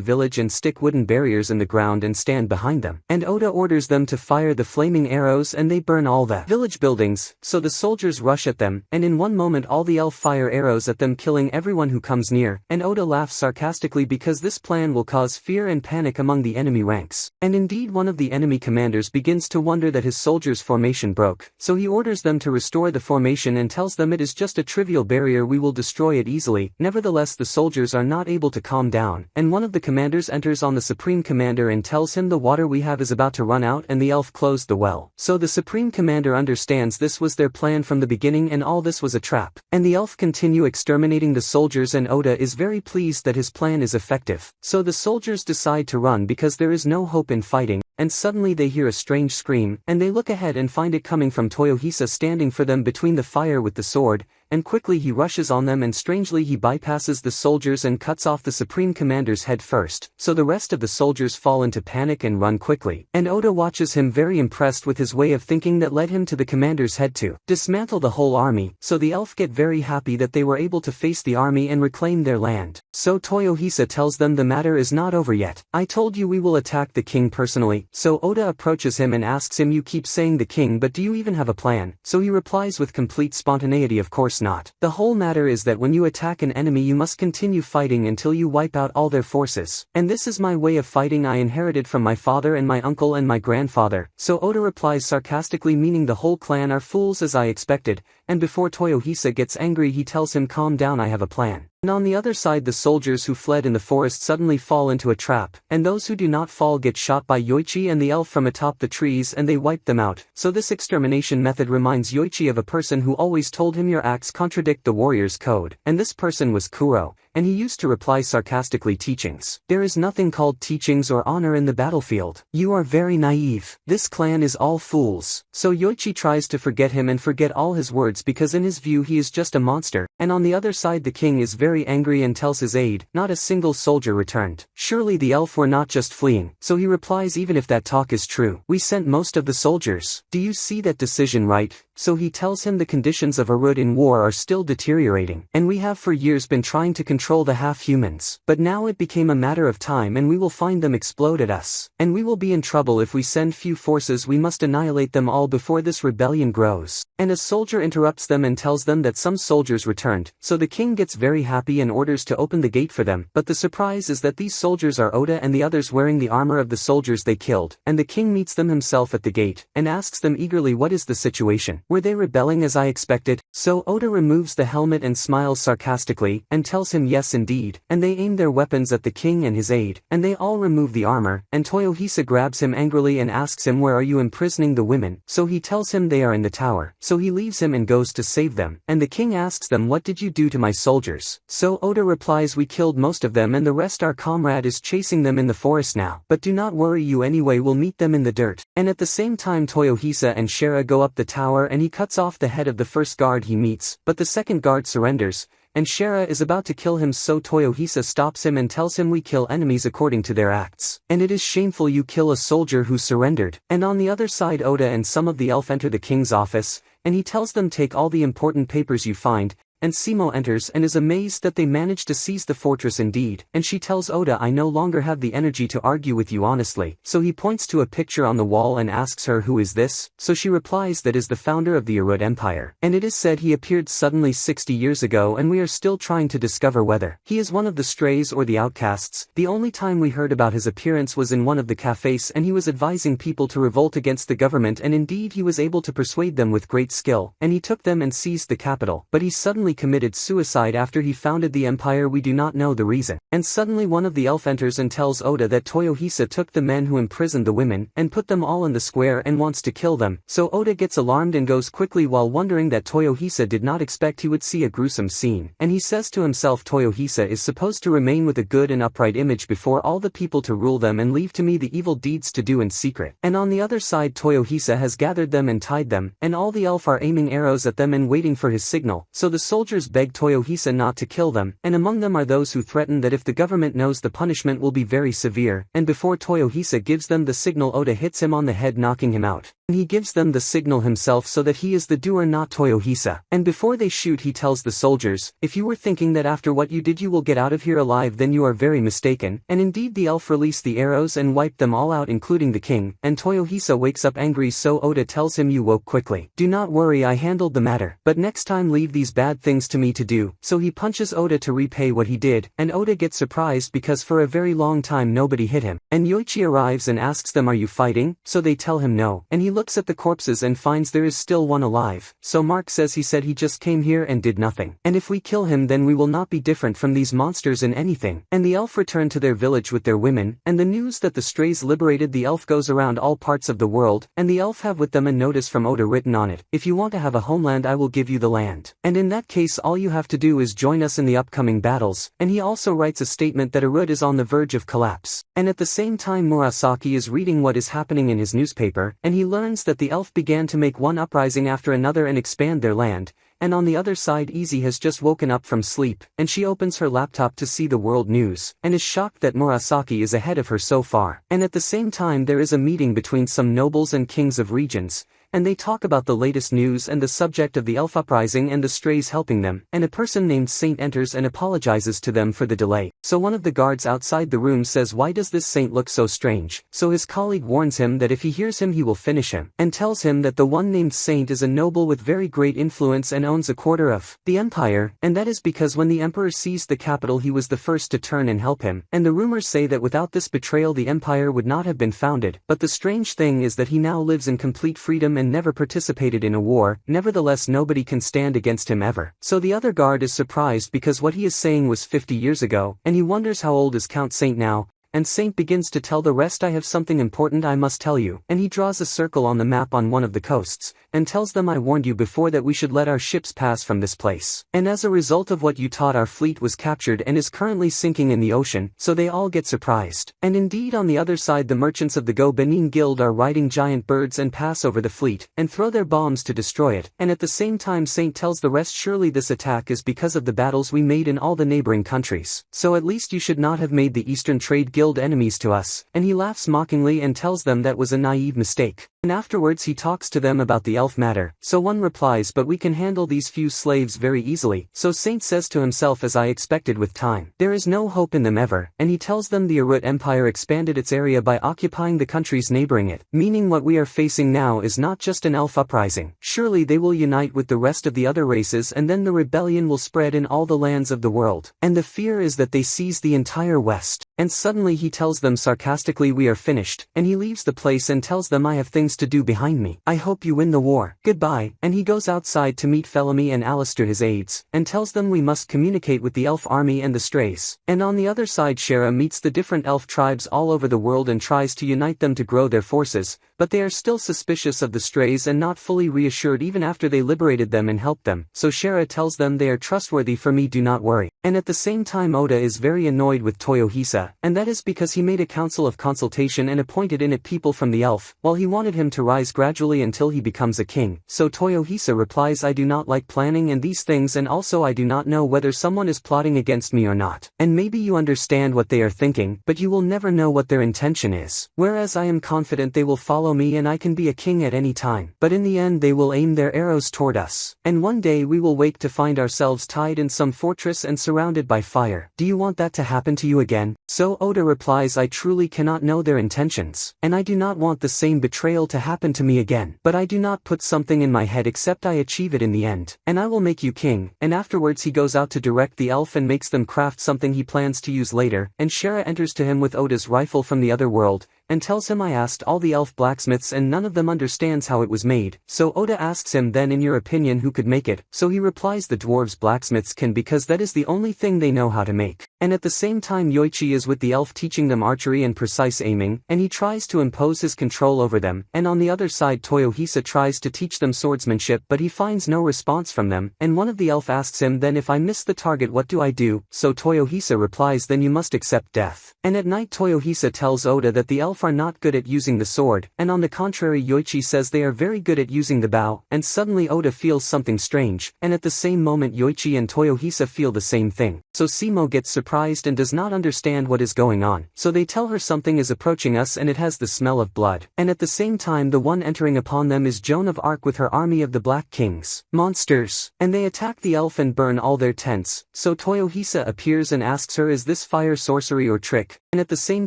village and stick wooden barriers in the ground and stand behind them, and Oda orders them to fire the flaming arrows and they burn all the village buildings, so the soldiers rush at them, and in one moment all the elf fire arrows at them, killing everyone who comes near, and Oda laughs sarcastically because this plan will cause fear and panic among the enemy ranks. And indeed one of the enemy commanders begins to wonder that his soldiers' formation broke, so he orders them to restore the formation and tells them it is just a trivial barrier, we will destroy it easily. Nevertheless the soldiers are not able to calm down, and one of the commanders enters on the supreme commander and tells him the water we have is about to run out and the elf closed the well. So the supreme commander understands this was their plan from the beginning and all this was a trap, and the elf continue exterminating the soldiers, and Oda is very pleased that his plan is effective. So the soldiers decide to run because there is no hope in fighting, and suddenly they hear a strange scream, and they look ahead and find it coming from Toyohisa standing for them between the fire with the sword, and quickly he rushes on them and strangely he bypasses the soldiers and cuts off the supreme commander's head first, so the rest of the soldiers fall into panic and run quickly, and Oda watches him very impressed with his way of thinking that led him to the commander's head to dismantle the whole army, so the elf get very happy that they were able to face the army and reclaim their land. So Toyohisa tells them the matter is not over yet, I told you we will attack the king personally. So Oda approaches him and asks him, you keep saying the king, but do you even have a plan? So he replies with complete spontaneity, of course not. The whole matter is that when you attack an enemy you must continue fighting until you wipe out all their forces. And this is my way of fighting I inherited from my father and my uncle and my grandfather. So Oda replies sarcastically, meaning the whole clan are fools as I expected, and before Toyohisa gets angry he tells him, calm down, I have a plan. And on the other side the soldiers who fled in the forest suddenly fall into a trap, and those who do not fall get shot by Yoichi and the elf from atop the trees and they wipe them out. So this extermination method reminds Yoichi of a person who always told him your acts contradict the warrior's code, and this person was Kuro, and he used to reply sarcastically, teachings. There is nothing called teachings or honor in the battlefield. You are very naive. This clan is all fools. So Yoichi tries to forget him and forget all his words because in his view he is just a monster, and on the other side the king is very angry and tells his aide, not a single soldier returned. Surely the elf were not just fleeing. So he replies, even if that talk is true, we sent most of the soldiers. Do you see that decision right? So he tells him the conditions of Arud in war are still deteriorating, and we have for years been trying to control the half-humans, but now it became a matter of time and we will find them explode at us, and we will be in trouble if we send few forces. We must annihilate them all before this rebellion grows. And a soldier interrupts them and tells them that some soldiers returned, so the king gets very happy and orders to open the gate for them, but the surprise is that these soldiers are Oda and the others wearing the armor of the soldiers they killed, and the king meets them himself at the gate, and asks them eagerly, what is the situation? Were they rebelling as I expected? So Oda removes the helmet and smiles sarcastically, and tells him yes indeed, and they aim their weapons at the king and his aide, and they all remove the armor, and Toyohisa grabs him angrily and asks him, where are you imprisoning the women? So he tells him they are in the tower, so he leaves him and goes to save them, and the king asks them, what did you do to my soldiers? So Oda replies, we killed most of them and the rest our comrade is chasing them in the forest now, but do not worry, you anyway will meet them in the dirt. And at the same time Toyohisa and Shera go up the tower and he cuts off the head of the first guard he meets, but the second guard surrenders, and Shera is about to kill him, so Toyohisa stops him and tells him, we kill enemies according to their acts, and it is shameful you kill a soldier who surrendered. And on the other side Oda and some of the elf enter the king's office, and he tells them, take all the important papers you find, and Simo enters and is amazed that they managed to seize the fortress indeed, and she tells Oda, I no longer have the energy to argue with you honestly, so he points to a picture on the wall and asks her who is this, so she replies that is the founder of the Arut Empire, and it is said he appeared suddenly 60 years ago and we are still trying to discover whether he is one of the strays or the outcasts. The only time we heard about his appearance was in one of the cafes and he was advising people to revolt against the government, and indeed he was able to persuade them with great skill, and he took them and seized the capital, but he suddenly committed suicide after he founded the empire. We do not know the reason. And suddenly one of the elf enters and tells Oda that Toyohisa took the men who imprisoned the women and put them all in the square and wants to kill them, so Oda gets alarmed and goes quickly while wondering that Toyohisa did not expect he would see a gruesome scene, and he says to himself Toyohisa is supposed to remain with a good and upright image before all the people to rule them and leave to me the evil deeds to do in secret. And on the other side Toyohisa has gathered them and tied them, and all the elf are aiming arrows at them and waiting for his signal, so the soldiers beg Toyohisa not to kill them, and among them are those who threaten that if the government knows the punishment will be very severe, and before Toyohisa gives them the signal Oda hits him on the head knocking him out. And he gives them the signal himself so that he is the doer not Toyohisa, and before they shoot he tells the soldiers, if you were thinking that after what you did you will get out of here alive then you are very mistaken, and indeed the elf released the arrows and wiped them all out including the king, and Toyohisa wakes up angry so Oda tells him you woke quickly. Do not worry, I handled the matter, but next time leave these bad things to me to do, so he punches Oda to repay what he did, and Oda gets surprised because for a very long time nobody hit him, and Yoichi arrives and asks them are you fighting, so they tell him no, and he looks at the corpses and finds there is still one alive, so Mark says he said he just came here and did nothing, and if we kill him then we will not be different from these monsters in anything, and the elf return to their village with their women, and the news that the strays liberated the elf goes around all parts of the world, and the elf have with them a notice from Oda written on it, if you want to have a homeland I will give you the land, and in that case all you have to do is join us in the upcoming battles, and he also writes a statement that Arut is on the verge of collapse, and at the same time Murasaki is reading what is happening in his newspaper, and he learns that the elf began to make one uprising after another and expand their land, and on the other side Izzy has just woken up from sleep, and she opens her laptop to see the world news, and is shocked that Murasaki is ahead of her so far, and at the same time there is a meeting between some nobles and kings of regions, and they talk about the latest news and the subject of the elf uprising and the strays helping them, and a person named Saint enters and apologizes to them for the delay, so one of the guards outside the room says why does this saint look so strange, so his colleague warns him that if he hears him he will finish him, and tells him that the one named Saint is a noble with very great influence and owns a quarter of the empire, and that is because when the emperor seized the capital he was the first to turn and help him, and the rumors say that without this betrayal the empire would not have been founded, but the strange thing is that he now lives in complete freedom and never participated in a war, nevertheless nobody can stand against him ever. So the other guard is surprised because what he is saying was 50 years ago, and he wonders how old is Count Saint now, and Saint begins to tell the rest I have something important I must tell you, and he draws a circle on the map on one of the coasts, and tells them I warned you before that we should let our ships pass from this place, and as a result of what you taught our fleet was captured and is currently sinking in the ocean, so they all get surprised, and indeed on the other side the merchants of the Go Benin Guild are riding giant birds and pass over the fleet, and throw their bombs to destroy it, and at the same time Saint tells the rest surely this attack is because of the battles we made in all the neighboring countries, so at least you should not have made the Eastern Trade Guild enemies to us, and he laughs mockingly and tells them that was a naive mistake. And afterwards he talks to them about the elf matter, so one replies but we can handle these few slaves very easily, so Saint says to himself as I expected with time, there is no hope in them ever, and he tells them the Arut Empire expanded its area by occupying the countries neighboring it, meaning what we are facing now is not just an elf uprising, surely they will unite with the rest of the other races and then the rebellion will spread in all the lands of the world, and the fear is that they seize the entire West. And suddenly he tells them sarcastically we are finished, and he leaves the place and tells them I have things to do behind me. I hope you win the war. Goodbye, and he goes outside to meet Felamy and Alistair his aides, and tells them we must communicate with the elf army and the strays. And on the other side Shera meets the different elf tribes all over the world and tries to unite them to grow their forces, but they are still suspicious of the strays and not fully reassured even after they liberated them and helped them, so Shera tells them they are trustworthy for me do not worry. And at the same time Oda is very annoyed with Toyohisa, and that is because he made a council of consultation and appointed in it people from the elf, while he wanted him to rise gradually until he becomes a king. So Toyohisa replies, I do not like planning and these things, and also I do not know whether someone is plotting against me or not. And maybe you understand what they are thinking, but you will never know what their intention is. Whereas I am confident they will follow me and I can be a king at any time. But in the end they will aim their arrows toward us. And one day we will wake to find ourselves tied in some fortress and surrounded by fire. Do you want that to happen to you again? So Oda replies, I truly cannot know their intentions, and I do not want the same betrayal to happen to me again. But I do not put something in my head except I achieve it in the end, and I will make you king. And afterwards he goes out to direct the elf and makes them craft something he plans to use later, and Shara enters to him with Oda's rifle from the other world, and tells him, I asked all the elf blacksmiths and none of them understands how it was made. So Oda asks him, then in your opinion who could make it? So he replies, the dwarves blacksmiths can, because that is the only thing they know how to make. And at the same time Yoichi is with the elf teaching them archery and precise aiming, and he tries to impose his control over them. And on the other side Toyohisa tries to teach them swordsmanship, but he finds no response from them, and one of the elf asks him, then if I miss the target what do I do? So Toyohisa replies, then you must accept death. And at night Toyohisa tells Oda that the elf are not good at using the sword, and on the contrary Yoichi says they are very good at using the bow, and suddenly Oda feels something strange, and at the same moment Yoichi and Toyohisa feel the same thing. So Simo gets surprised and does not understand what is going on, so they tell her something is approaching us and it has the smell of blood. And at the same time the one entering upon them is Joan of Arc with her army of the Black Kings, monsters, and they attack the elf and burn all their tents. So Toyohisa appears and asks her, is this fire sorcery or trick? And at the same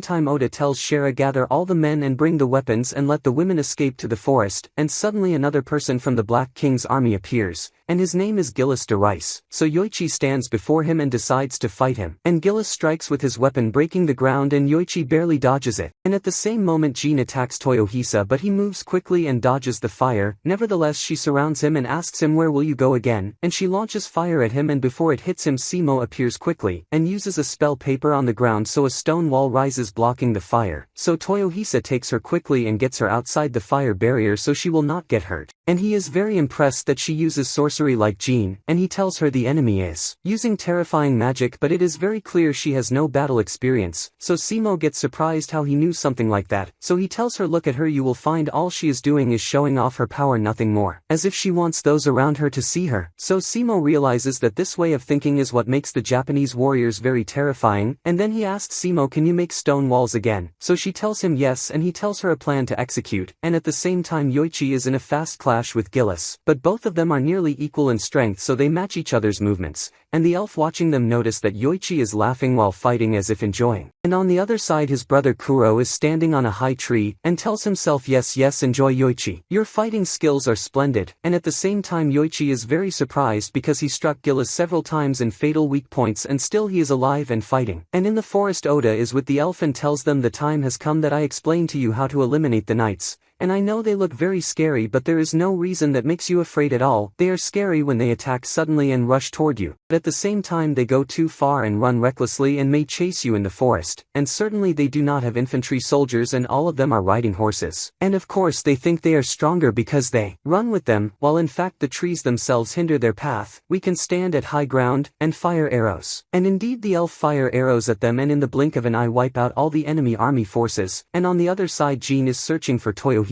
time Oda tells Shara, gather all the men and bring the weapons and let the women escape to the forest, and suddenly another person from the Black King's army appears, and his name is Gillis de Rice. So Yoichi stands before him and decides to fight him, and Gillis strikes with his weapon breaking the ground and Yoichi barely dodges it. And at the same moment Jean attacks Toyohisa, but he moves quickly and dodges the fire. Nevertheless she surrounds him and asks him, where will you go again? And she launches fire at him, and before it hits him Simo appears quickly, and uses a spell paper on the ground so a stone wall rises blocking the fire. So Toyohisa takes her quickly and gets her outside the fire barrier so she will not get hurt. And he is very impressed that she uses sorcery like Jean, and he tells her the enemy is using terrifying magic, but it is very clear she has no battle experience. So Simo gets surprised how he knew something like that, so he tells her, look at her, you will find all she is doing is showing off her power, nothing more, as if she wants those around her to see her. So Simo realizes that this way of thinking is what makes the Japanese warriors very terrifying, and then he asks Simo, can you make stone walls again? So she tells him yes, and he tells her a plan to execute. And at the same time Yoichi is in a fast clash with Gillis, but both of them are nearly equal in strength so they match each other's movements, and the elf watching them notice that Yoichi is laughing while fighting as if enjoying. And on the other side his brother Kuro is standing on a high tree, and tells himself, yes enjoy Yoichi, your fighting skills are splendid. And at the same time Yoichi is very surprised because he struck Gillis several times in fatal weak points and still he is alive and fighting. And in the forest Oda is with the elf and tells them, the time has come that I explain to you how to eliminate the knights. And I know they look very scary, but there is no reason that makes you afraid at all. They are scary when they attack suddenly and rush toward you, but at the same time they go too far and run recklessly and may chase you in the forest. And certainly they do not have infantry soldiers and all of them are riding horses. And of course they think they are stronger because they run with them, while in fact the trees themselves hinder their path. We can stand at high ground and fire arrows. And indeed the elf fire arrows at them and in the blink of an eye wipe out all the enemy army forces. And on the other side Jean is searching for Toyohisa,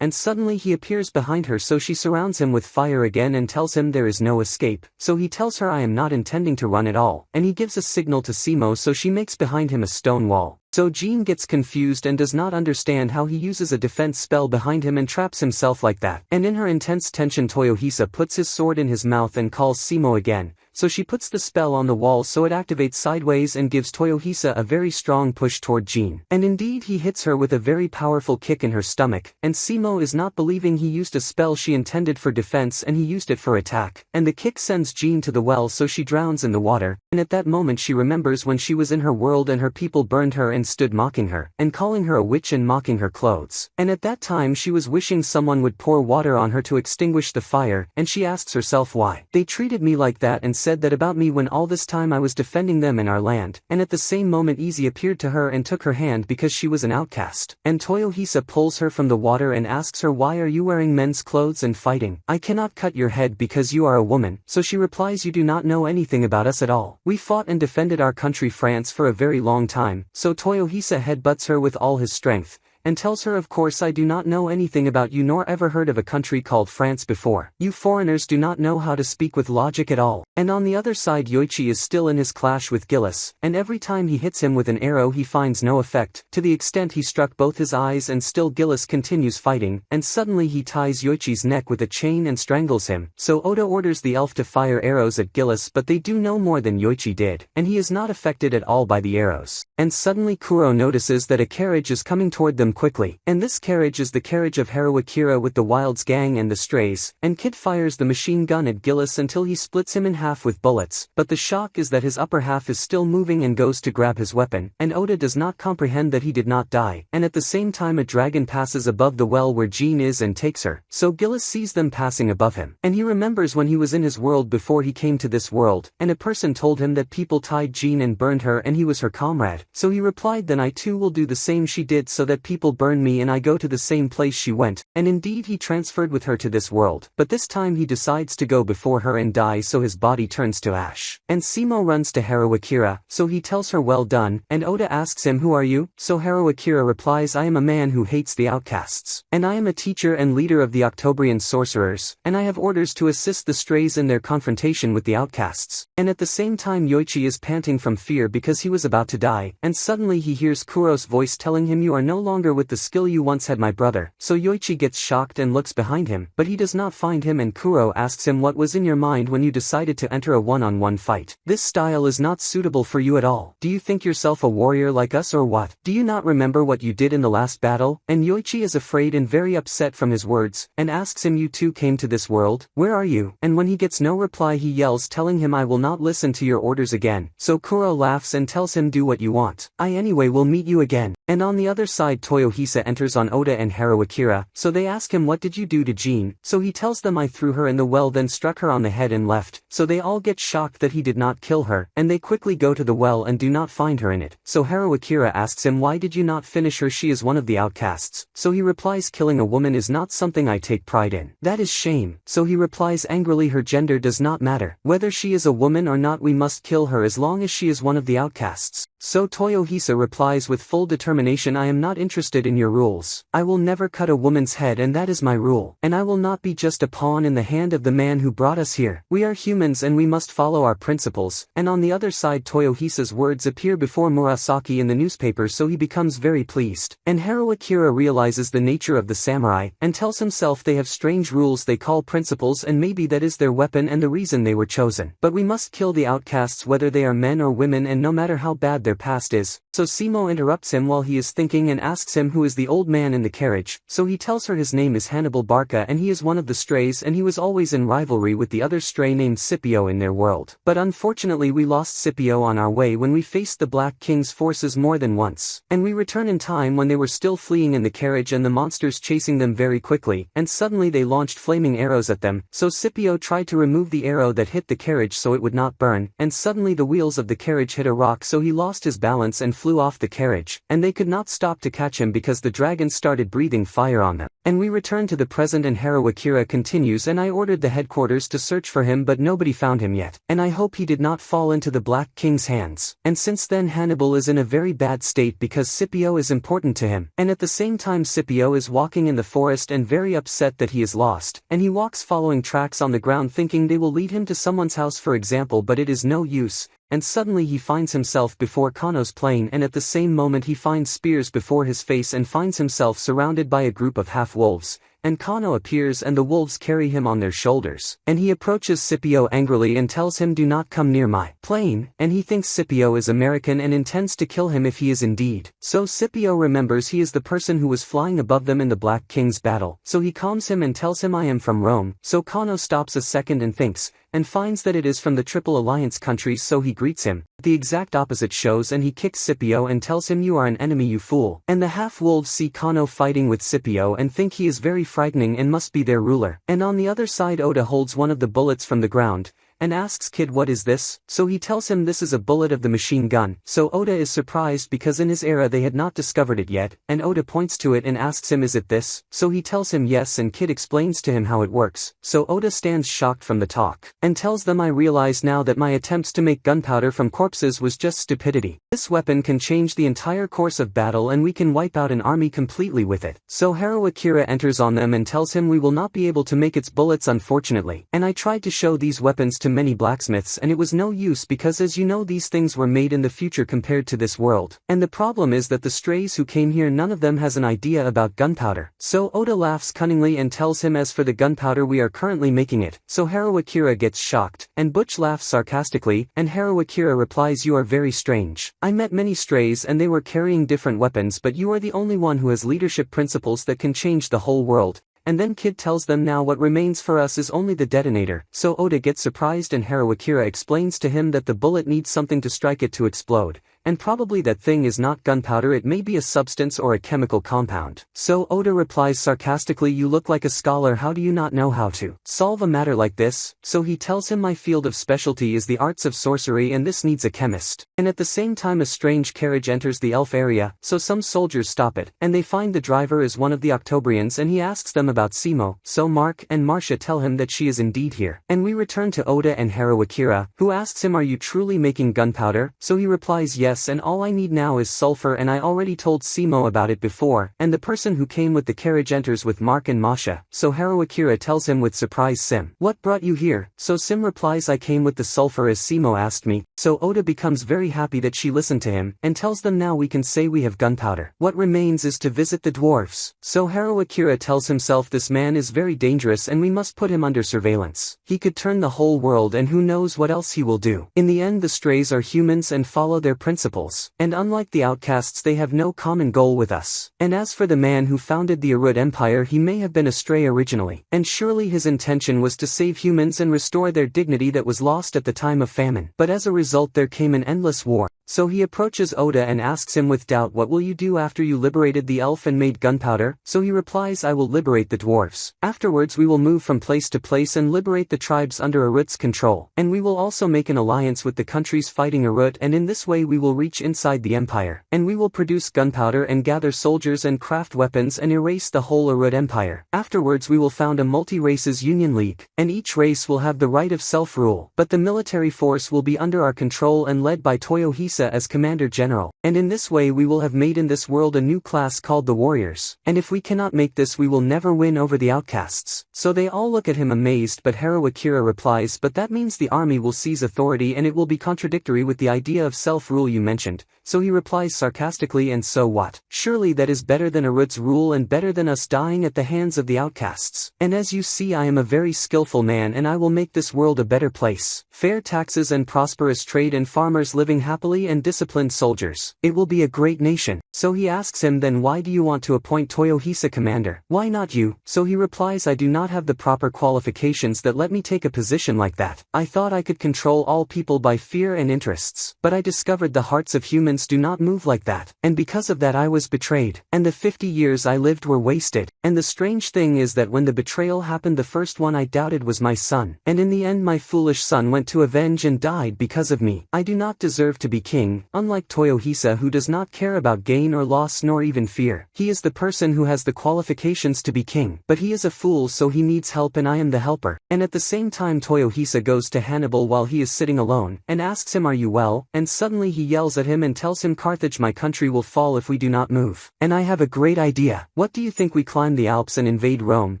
and suddenly he appears behind her, so she surrounds him with fire again and tells him there is no escape. So he tells her, I am not intending to run at all, and he gives a signal to Simo, so she makes behind him a stone wall. So Jean gets confused and does not understand how he uses a defense spell behind him and traps himself like that. And in her intense tension Toyohisa puts his sword in his mouth and calls Simo again. So she puts the spell on the wall so it activates sideways and gives Toyohisa a very strong push toward Jean. And indeed he hits her with a very powerful kick in her stomach, and Simo is not believing he used a spell she intended for defense and he used it for attack. And the kick sends Jean to the well so she drowns in the water, and at that moment she remembers when she was in her world and her people burned her and stood mocking her, and calling her a witch and mocking her clothes. And at that time she was wishing someone would pour water on her to extinguish the fire, and she asks herself why they treated me like that and said that about me when all this time I was defending them in our land. And at the same moment Easy appeared to her and took her hand because she was an outcast. And Toyohisa pulls her from the water and asks her, why are you wearing men's clothes and fighting? I cannot cut your head because you are a woman. So she replies, you do not know anything about us at all. we fought and defended our country France for a very long time, so Toyohisa headbutts her with all his strength, and tells her of course I do not know anything about you nor ever heard of a country called France before. You foreigners do not know how to speak with logic at all. And on the other side Yoichi is still in his clash with Gillis, and every time he hits him with an arrow he finds no effect, to the extent he struck both his eyes and still Gillis continues fighting, and suddenly he ties Yoichi's neck with a chain and strangles him. So Oda orders the elf to fire arrows at Gillis but they do no more than Yoichi did, and he is not affected at all by the arrows. And suddenly Kuro notices that a carriage is coming toward them quickly, and this carriage is the carriage of Haruakira with the Wilds gang and the Strays, and Kid fires the machine gun at Gillis until he splits him in half with bullets, but the shock is that his upper half is still moving and goes to grab his weapon, and Oda does not comprehend that he did not die, and at the same time a dragon passes above the well where Jean is and takes her, so Gillis sees them passing above him, and he remembers when he was in his world before he came to this world, and a person told him that people tied Jean and burned her and he was her comrade, so he replied then I too will do the same she did so that people burn me and I go to the same place she went, and indeed he transferred with her to this world, but this time he decides to go before her and die so his body turns to ash. And Simo runs to Haruakira, so he tells her well done, and Oda asks him who are you, so Haruakira replies I am a man who hates the outcasts, and I am a teacher and leader of the Octobrian sorcerers, and I have orders to assist the Strays in their confrontation with the outcasts. And at the same time Yoichi is panting from fear because he was about to die, and suddenly he hears Kuro's voice telling him you are no longer with the skill you once had my brother, so Yoichi gets shocked and looks behind him, but he does not find him and Kuro asks him what was in your mind when you decided to enter a one-on-one fight. This style is not suitable for you at all. Do you think yourself a warrior like us or what? Do you not remember what you did in the last battle? And Yoichi is afraid and very upset from his words, and asks him you too came to this world? Where are you? And when he gets no reply he yells telling him I will not listen to your orders again, so Kuro laughs and tells him do what you want. I anyway will meet you again. And on the other side Toyohisa enters on Oda and Haruakira, so they ask him what did you do to Jean, so he tells them I threw her in the well then struck her on the head and left, so they all get shocked that he did not kill her, and they quickly go to the well and do not find her in it, so Haruakira asks him why did you not finish her, she is one of the outcasts, so he replies killing a woman is not something I take pride in, that is shame, so he replies angrily her gender does not matter, whether she is a woman or not we must kill her as long as she is one of the outcasts. So Toyohisa replies with full determination I am not interested in your rules. I will never cut a woman's head and that is my rule. And I will not be just a pawn in the hand of the man who brought us here. We are humans and we must follow our principles. And on the other side Toyohisa's words appear before Murasaki in the newspaper so he becomes very pleased. And Haruakira realizes the nature of the samurai, and tells himself they have strange rules they call principles and maybe that is their weapon and the reason they were chosen. But we must kill the outcasts whether they are men or women and no matter how bad their past is. So Simo interrupts him while he is thinking and asks him who is the old man in the carriage, so he tells her his name is Hannibal Barca and he is one of the Strays and he was always in rivalry with the other Stray named Scipio in their world. But unfortunately we lost Scipio on our way when we faced the Black King's forces more than once, and we return in time when they were still fleeing in the carriage and the monsters chasing them very quickly, and suddenly they launched flaming arrows at them, so Scipio tried to remove the arrow that hit the carriage so it would not burn, and suddenly the wheels of the carriage hit a rock so he lost his balance and flew off the carriage, and they could not stop to catch him because the dragon started breathing fire on them. And we return to the present and Haruakira continues and I ordered the headquarters to search for him but nobody found him yet, and I hope he did not fall into the Black King's hands. And since then Hannibal is in a very bad state because Scipio is important to him, and at the same time Scipio is walking in the forest and very upset that he is lost, and he walks following tracks on the ground thinking they will lead him to someone's house for example but it is no use. And suddenly he finds himself before Kano's plane and at the same moment he finds spears before his face and finds himself surrounded by a group of half-wolves, and Kano appears and the wolves carry him on their shoulders, and he approaches Scipio angrily and tells him do not come near my plane, and he thinks Scipio is American and intends to kill him if he is indeed. So Scipio remembers he is the person who was flying above them in the Black King's battle, so he calms him and tells him I am from Rome, so Kano stops a second and thinks, and finds that it is from the Triple Alliance countries so he greets him. The exact opposite shows and he kicks Scipio and tells him you are an enemy you fool. And the half-wolves see Kano fighting with Scipio and think he is very frightening and must be their ruler. And on the other side Oda holds one of the bullets from the ground, and asks Kid what is this, so he tells him this is a bullet of the machine gun, so Oda is surprised because in his era they had not discovered it yet, and Oda points to it and asks him is it this, so he tells him yes and Kid explains to him how it works, so Oda stands shocked from the talk, and tells them I realize now that my attempts to make gunpowder from corpses was just stupidity. This weapon can change the entire course of battle and we can wipe out an army completely with it. So Hero Akira enters on them and tells him we will not be able to make its bullets unfortunately, and I tried to show these weapons to many blacksmiths and it was no use because as you know these things were made in the future compared to this world, and the problem is that the strays who came here none of them has an idea about gunpowder. So Oda laughs cunningly and tells him as for the gunpowder we are currently making it, so Hero Akira gets shocked, and Butch laughs sarcastically, and Hero Akira replies you are very strange. I met many strays and they were carrying different weapons but you are the only one who has leadership principles that can change the whole world. And then Kid tells them now what remains for us is only the detonator, so Oda gets surprised and Hero Akira explains to him that the bullet needs something to strike it to explode, and probably that thing is not gunpowder, it may be a substance or a chemical compound. So Oda replies sarcastically you look like a scholar, how do you not know how to solve a matter like this? So he tells him my field of specialty is the arts of sorcery and this needs a chemist. And at the same time a strange carriage enters the elf area, so some soldiers stop it, and they find the driver is one of the Octobrians and he asks them about Simo, so Mark and Marcia tell him that she is indeed here. And we return to Oda and Hero Akira, who asks him are you truly making gunpowder? So he replies yes and all I need now is sulfur and I already told Simo about it before, and the person who came with the carriage enters with Mark and Masha, so Hero Akira tells him with surprise Sim, what brought you here? So Sim replies I came with the sulfur as Simo asked me, so Oda becomes very happy that she listened to him, and tells them now we can say we have gunpowder. What remains is to visit the dwarfs. So Hero Akira tells himself this man is very dangerous and we must put him under surveillance. He could turn the whole world and who knows what else he will do. In the end the strays are humans and follow their principles, and unlike the outcasts they have no common goal with us. And as for the man who founded the Arut Empire he may have been a stray originally, and surely his intention was to save humans and restore their dignity that was lost at the time of famine. But as a result there came an endless war. So he approaches Oda and asks him with doubt what will you do after you liberated the elf and made gunpowder? So he replies I will liberate the dwarves. Afterwards we will move from place to place and liberate the tribes under Arut's control. And we will also make an alliance with the countries fighting Arut and in this way we will reach inside the empire. And we will produce gunpowder and gather soldiers and craft weapons and erase the whole Arut empire. Afterwards we will found a multi-races union league. And each race will have the right of self-rule. But the military force will be under our control and led by Toyohisa as Commander General, and in this way we will have made in this world a new class called the Warriors, and if we cannot make this we will never win over the outcasts. So they all look at him amazed but Hero Akira replies but that means the army will seize authority and it will be contradictory with the idea of self-rule you mentioned. So he replies sarcastically and so what? Surely that is better than Arut's rule and better than us dying at the hands of the outcasts. And as you see I am a very skillful man and I will make this world a better place. Fair taxes and prosperous trade and farmers living happily and disciplined soldiers. It will be a great nation. So he asks him then why do you want to appoint Toyohisa commander? Why not you? So he replies I do not have the proper qualifications that let me take a position like that. I thought I could control all people by fear and interests, but I discovered the hearts of humans do not move like that, and because of that I was betrayed, and the 50 years I lived were wasted. And the strange thing is that when the betrayal happened the first one I doubted was my son, and in the end my foolish son went to avenge and died because of me. I do not deserve to be king, unlike Toyohisa who does not care about gain or loss nor even fear. He is the person who has the qualifications to be king, but he is a fool so he needs help and I am the helper. And at the same time Toyohisa goes to Hannibal while he is sitting alone, and asks him are you well, and suddenly he yells at him and tells him Carthage my country will fall if we do not move. And I have a great idea. What do you think we climb the Alps and invade Rome?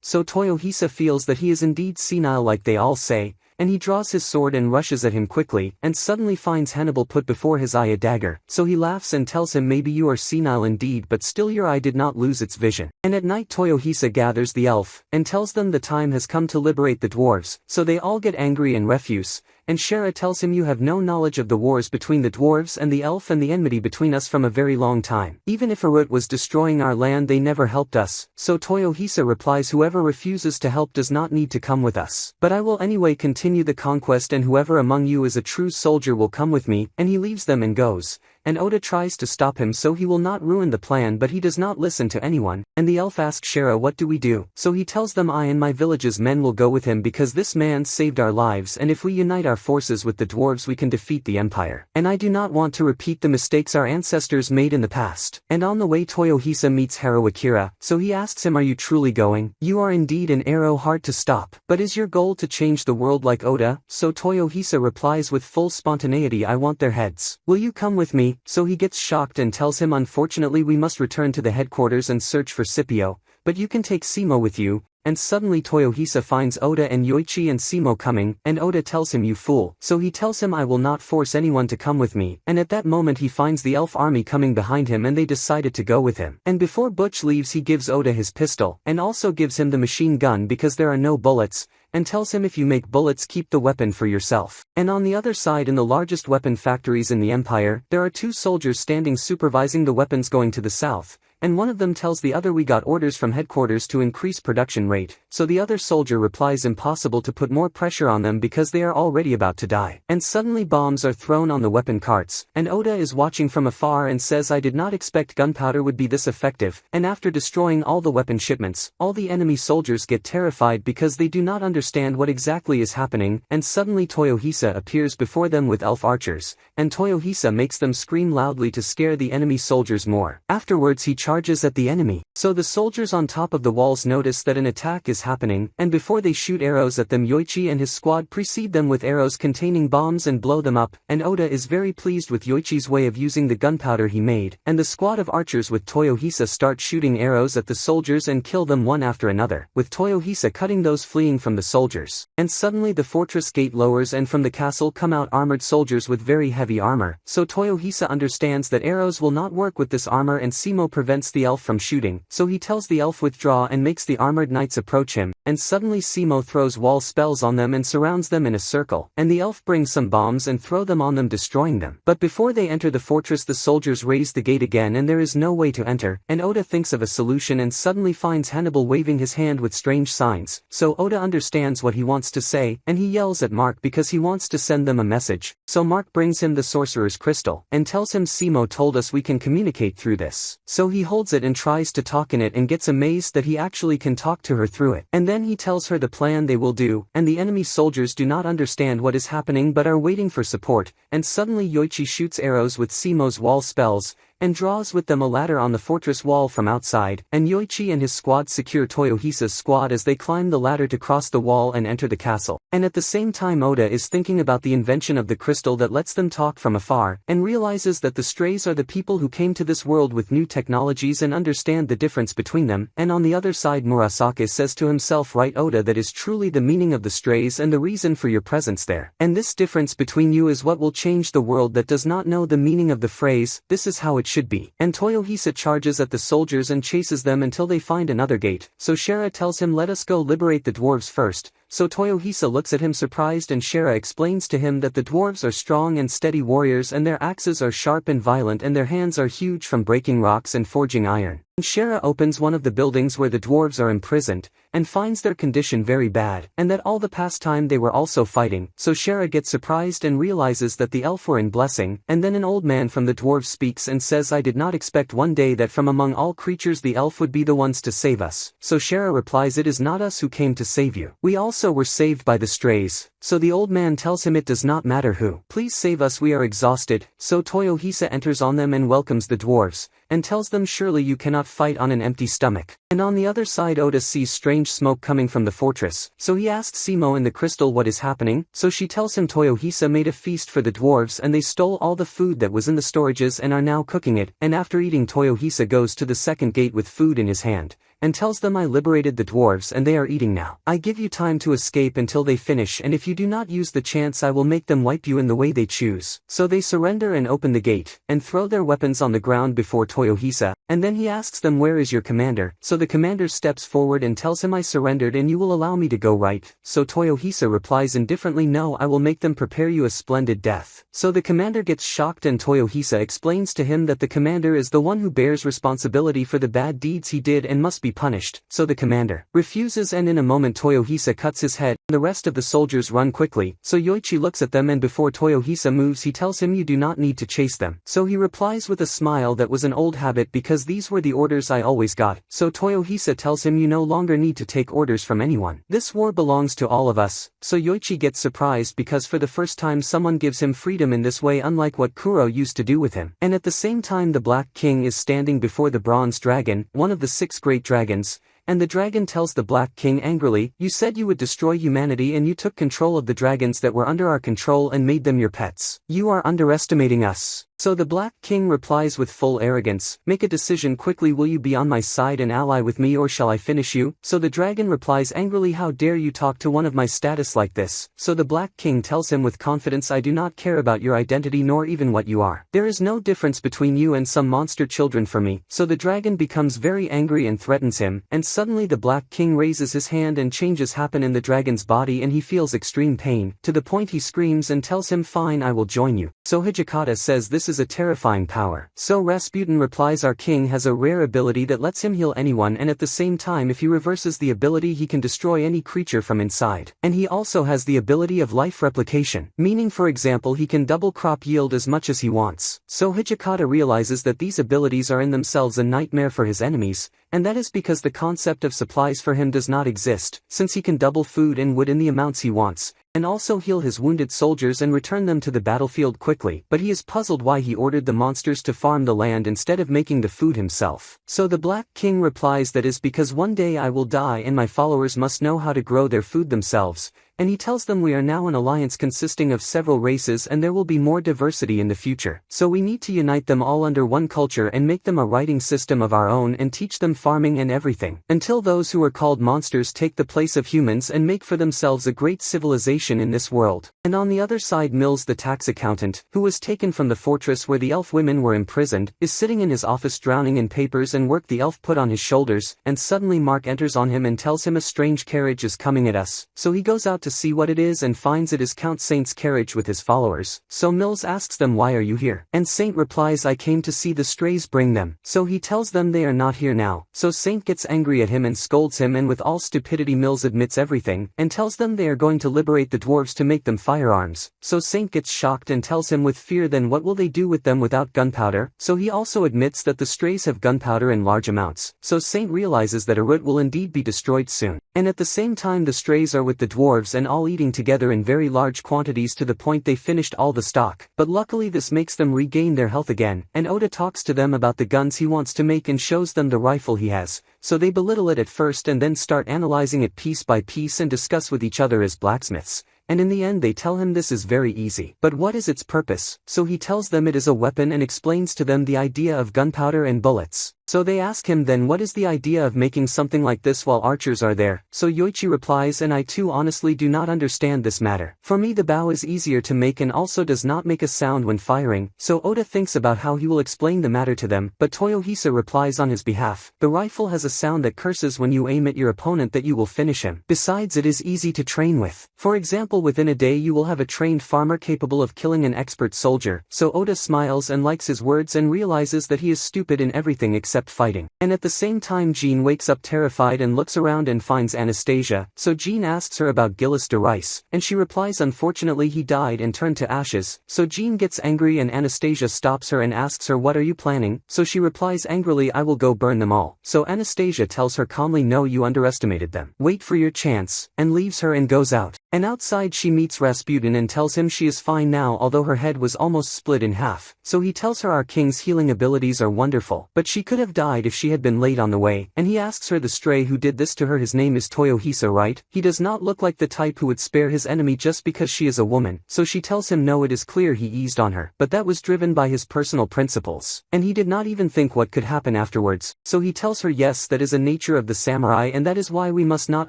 So Toyohisa feels that he is indeed senile like they all say, and he draws his sword and rushes at him quickly, and suddenly finds Hannibal put before his eye a dagger. So he laughs and tells him maybe you are senile indeed but still your eye did not lose its vision. And at night Toyohisa gathers the elf, and tells them the time has come to liberate the dwarves, so they all get angry and refuse. And Shera tells him you have no knowledge of the wars between the dwarves and the elf and the enmity between us from a very long time. Even if Arut was destroying our land they never helped us. So Toyohisa replies whoever refuses to help does not need to come with us. But I will anyway continue the conquest and whoever among you is a true soldier will come with me, and he leaves them and goes. and Oda tries to stop him so he will not ruin the plan, but he does not listen to anyone, and the elf asks Shara what do we do, so he tells them I and my village's men will go with him because this man saved our lives, and if we unite our forces with the dwarves we can defeat the empire, and I do not want to repeat the mistakes our ancestors made in the past. And on the way Toyohisa meets Haru Akira, so he asks him are you truly going? You are indeed an arrow hard to stop, but is your goal to change the world like Oda? So Toyohisa replies with full spontaneity I want their heads. Will you come with me? So he gets shocked and tells him unfortunately we must return to the headquarters and search for Scipio, but you can take Simo with you. And suddenly Toyohisa finds Oda and Yoichi and Simo coming, and Oda tells him you fool. So he tells him I will not force anyone to come with me, and at that moment he finds the elf army coming behind him and they decided to go with him. And before Butch leaves he gives Oda his pistol, and also gives him the machine gun because there are no bullets, and tells him if you make bullets keep the weapon for yourself. And on the other side in the largest weapon factories in the empire, there are two soldiers standing supervising the weapons going to the south. And one of them tells the other we got orders from headquarters to increase production rate, so the other soldier replies impossible to put more pressure on them because they are already about to die. And suddenly bombs are thrown on the weapon carts, and Oda is watching from afar and says I did not expect gunpowder would be this effective, and after destroying all the weapon shipments, all the enemy soldiers get terrified because they do not understand what exactly is happening, and suddenly Toyohisa appears before them with elf archers, and Toyohisa makes them scream loudly to scare the enemy soldiers more. Afterwards he charges at the enemy. So the soldiers on top of the walls notice that an attack is happening, and before they shoot arrows at them Yoichi and his squad precede them with arrows containing bombs and blow them up, and Oda is very pleased with Yoichi's way of using the gunpowder he made, and the squad of archers with Toyohisa start shooting arrows at the soldiers and kill them one after another, with Toyohisa cutting those fleeing from the soldiers. And suddenly the fortress gate lowers and from the castle come out armored soldiers with very heavy armor, so Toyohisa understands that arrows will not work with this armor and Simo prevents the elf from shooting, so he tells the elf withdraw and makes the armored knights approach him, and suddenly Simo throws wall spells on them and surrounds them in a circle, and the elf brings some bombs and throw them on them destroying them. But before they enter the fortress the soldiers raise the gate again and there is no way to enter, and Oda thinks of a solution and suddenly finds Hannibal waving his hand with strange signs, so Oda understands what he wants to say, and he yells at Mark because he wants to send them a message, so Mark brings him the sorcerer's crystal, and tells him Simo told us we can communicate through this, so he holds it and tries to talk in it and gets amazed that he actually can talk to her through it, and then he tells her the plan they will do, and the enemy soldiers do not understand what is happening but are waiting for support, and suddenly Yoichi shoots arrows with Simo's wall spells, and draws with them a ladder on the fortress wall from outside, and Yoichi and his squad secure Toyohisa's squad as they climb the ladder to cross the wall and enter the castle. And at the same time Oda is thinking about the invention of the crystal that lets them talk from afar, and realizes that the strays are the people who came to this world with new technologies and understand the difference between them, and on the other side Murasake says to himself right Oda that is truly the meaning of the strays and the reason for your presence there, and this difference between you is what will change the world that does not know the meaning of the phrase, this is how it should be. And Toyohisa charges at the soldiers and chases them until they find another gate, so Shara tells him let us go liberate the dwarves first, so Toyohisa looks at him surprised and Shara explains to him that the dwarves are strong and steady warriors and their axes are sharp and violent and their hands are huge from breaking rocks and forging iron. And Shara opens one of the buildings where the dwarves are imprisoned, and finds their condition very bad, and that all the past time they were also fighting, so Shara gets surprised and realizes that the elf were in blessing, and then an old man from the dwarves speaks and says I did not expect one day that from among all creatures the elf would be the ones to save us, so Shara replies it is not us who came to save you, we also were saved by the strays. So the old man tells him it does not matter who. Please save us we are exhausted, so Toyohisa enters on them and welcomes the dwarves, and tells them surely you cannot fight on an empty stomach. And on the other side Oda sees strange smoke coming from the fortress, so he asks Simo in the crystal what is happening, so she tells him Toyohisa made a feast for the dwarves and they stole all the food that was in the storages and are now cooking it, and after eating Toyohisa goes to the second gate with food in his hand, and tells them I liberated the dwarves and they are eating now. I give you time to escape until they finish and if you do not use the chance I will make them wipe you in the way they choose. So they surrender and open the gate, and throw their weapons on the ground before Toyohisa Toyohisa, and then he asks them where is your commander, so the commander steps forward and tells him I surrendered and you will allow me to go, right? So Toyohisa replies indifferently, no, I will make them prepare you a splendid death. So the commander gets shocked and Toyohisa explains to him that the commander is the one who bears responsibility for the bad deeds he did and must be punished, so the commander refuses and in a moment Toyohisa cuts his head, and the rest of the soldiers run quickly, so Yoichi looks at them and before Toyohisa moves he tells him you do not need to chase them, so he replies with a smile that was an old habit because these were the orders I always got, so Toyohisa tells him you no longer need to take orders from anyone. This war belongs to all of us, so Yoichi gets surprised because for the first time someone gives him freedom in this way unlike what Kuro used to do with him, and at the same time the Black King is standing before the bronze dragon, one of the 6 great dragons, and the dragon tells the Black King angrily, you said you would destroy humanity and you took control of the dragons that were under our control and made them your pets. You are underestimating us. So the Black King replies with full arrogance, make a decision quickly, will you be on my side and ally with me or shall I finish you? So the dragon replies angrily, how dare you talk to one of my status like this? So the Black King tells him with confidence, I do not care about your identity nor even what you are. There is no difference between you and some monster children for me. So the dragon becomes very angry and threatens him, and suddenly the Black King raises his hand and changes happen in the dragon's body and he feels extreme pain, to the point he screams and tells him fine, I will join you. So Hijikata says this is a terrifying power. So Rasputin replies our king has a rare ability that lets him heal anyone and at the same time if he reverses the ability he can destroy any creature from inside. And he also has the ability of life replication, meaning for example he can double crop yield as much as he wants. So Hijikata realizes that these abilities are in themselves a nightmare for his enemies, and that is because the concept of supplies for him does not exist, since he can double food and wood in the amounts he wants, and also heal his wounded soldiers and return them to the battlefield quickly, but he is puzzled why he ordered the monsters to farm the land instead of making the food himself. So the Black King replies that is because one day I will die and my followers must know how to grow their food themselves, and he tells them we are now an alliance consisting of several races and there will be more diversity in the future, so we need to unite them all under one culture and make them a writing system of our own and teach them farming and everything, until those who are called monsters take the place of humans and make for themselves a great civilization in this world. And on the other side Mills the tax accountant, who was taken from the fortress where the elf women were imprisoned, is sitting in his office drowning in papers and work the elf put on his shoulders, and suddenly Mark enters on him and tells him a strange carriage is coming at us, so he goes out to see what it is and finds it is Count Saint's carriage with his followers. So Mills asks them why are you here? And Saint replies I came to see the strays bring them. So he tells them they are not here now. So Saint gets angry at him and scolds him and with all stupidity Mills admits everything, and tells them they are going to liberate the dwarves to make them firearms. So Saint gets shocked and tells him with fear then what will they do with them without gunpowder? So he also admits that the strays have gunpowder in large amounts. So Saint realizes that Arut will indeed be destroyed soon. And at the same time the strays are with the dwarves and all eating together in very large quantities to the point they finished all the stock, but luckily this makes them regain their health again, and Oda talks to them about the guns he wants to make and shows them the rifle he has, so they belittle it at first and then start analyzing it piece by piece and discuss with each other as blacksmiths. And in the end they tell him this is very easy. But what is its purpose? So he tells them it is a weapon and explains to them the idea of gunpowder and bullets. So they ask him then what is the idea of making something like this while archers are there? So Yoichi replies and I too honestly do not understand this matter. For me the bow is easier to make and also does not make a sound when firing, so Oda thinks about how he will explain the matter to them, but Toyohisa replies on his behalf, the rifle has a sound that curses when you aim at your opponent that you will finish him. Besides it is easy to train with. For example within a day you will have a trained farmer capable of killing an expert soldier, so Oda smiles and likes his words and realizes that he is stupid in everything except fighting. And at the same time Jean wakes up terrified and looks around and finds Anastasia, so Jean asks her about Gillis de Rice, and she replies unfortunately he died and turned to ashes, so Jean gets angry and Anastasia stops her and asks her what are you planning, so she replies angrily I will go burn them all, so Anastasia tells her calmly no you underestimated them, wait for your chance, and leaves her and goes out. And outside she meets Rasputin and tells him she is fine now although her head was almost split in half, so he tells her our king's healing abilities are wonderful, but she could have died if she had been late on the way, and he asks her the stray who did this to her his name is Toyohisa right? He does not look like the type who would spare his enemy just because she is a woman, so she tells him no it is clear he eased on her, but that was driven by his personal principles, and he did not even think what could happen afterwards, so he tells her yes that is a nature of the samurai and that is why we must not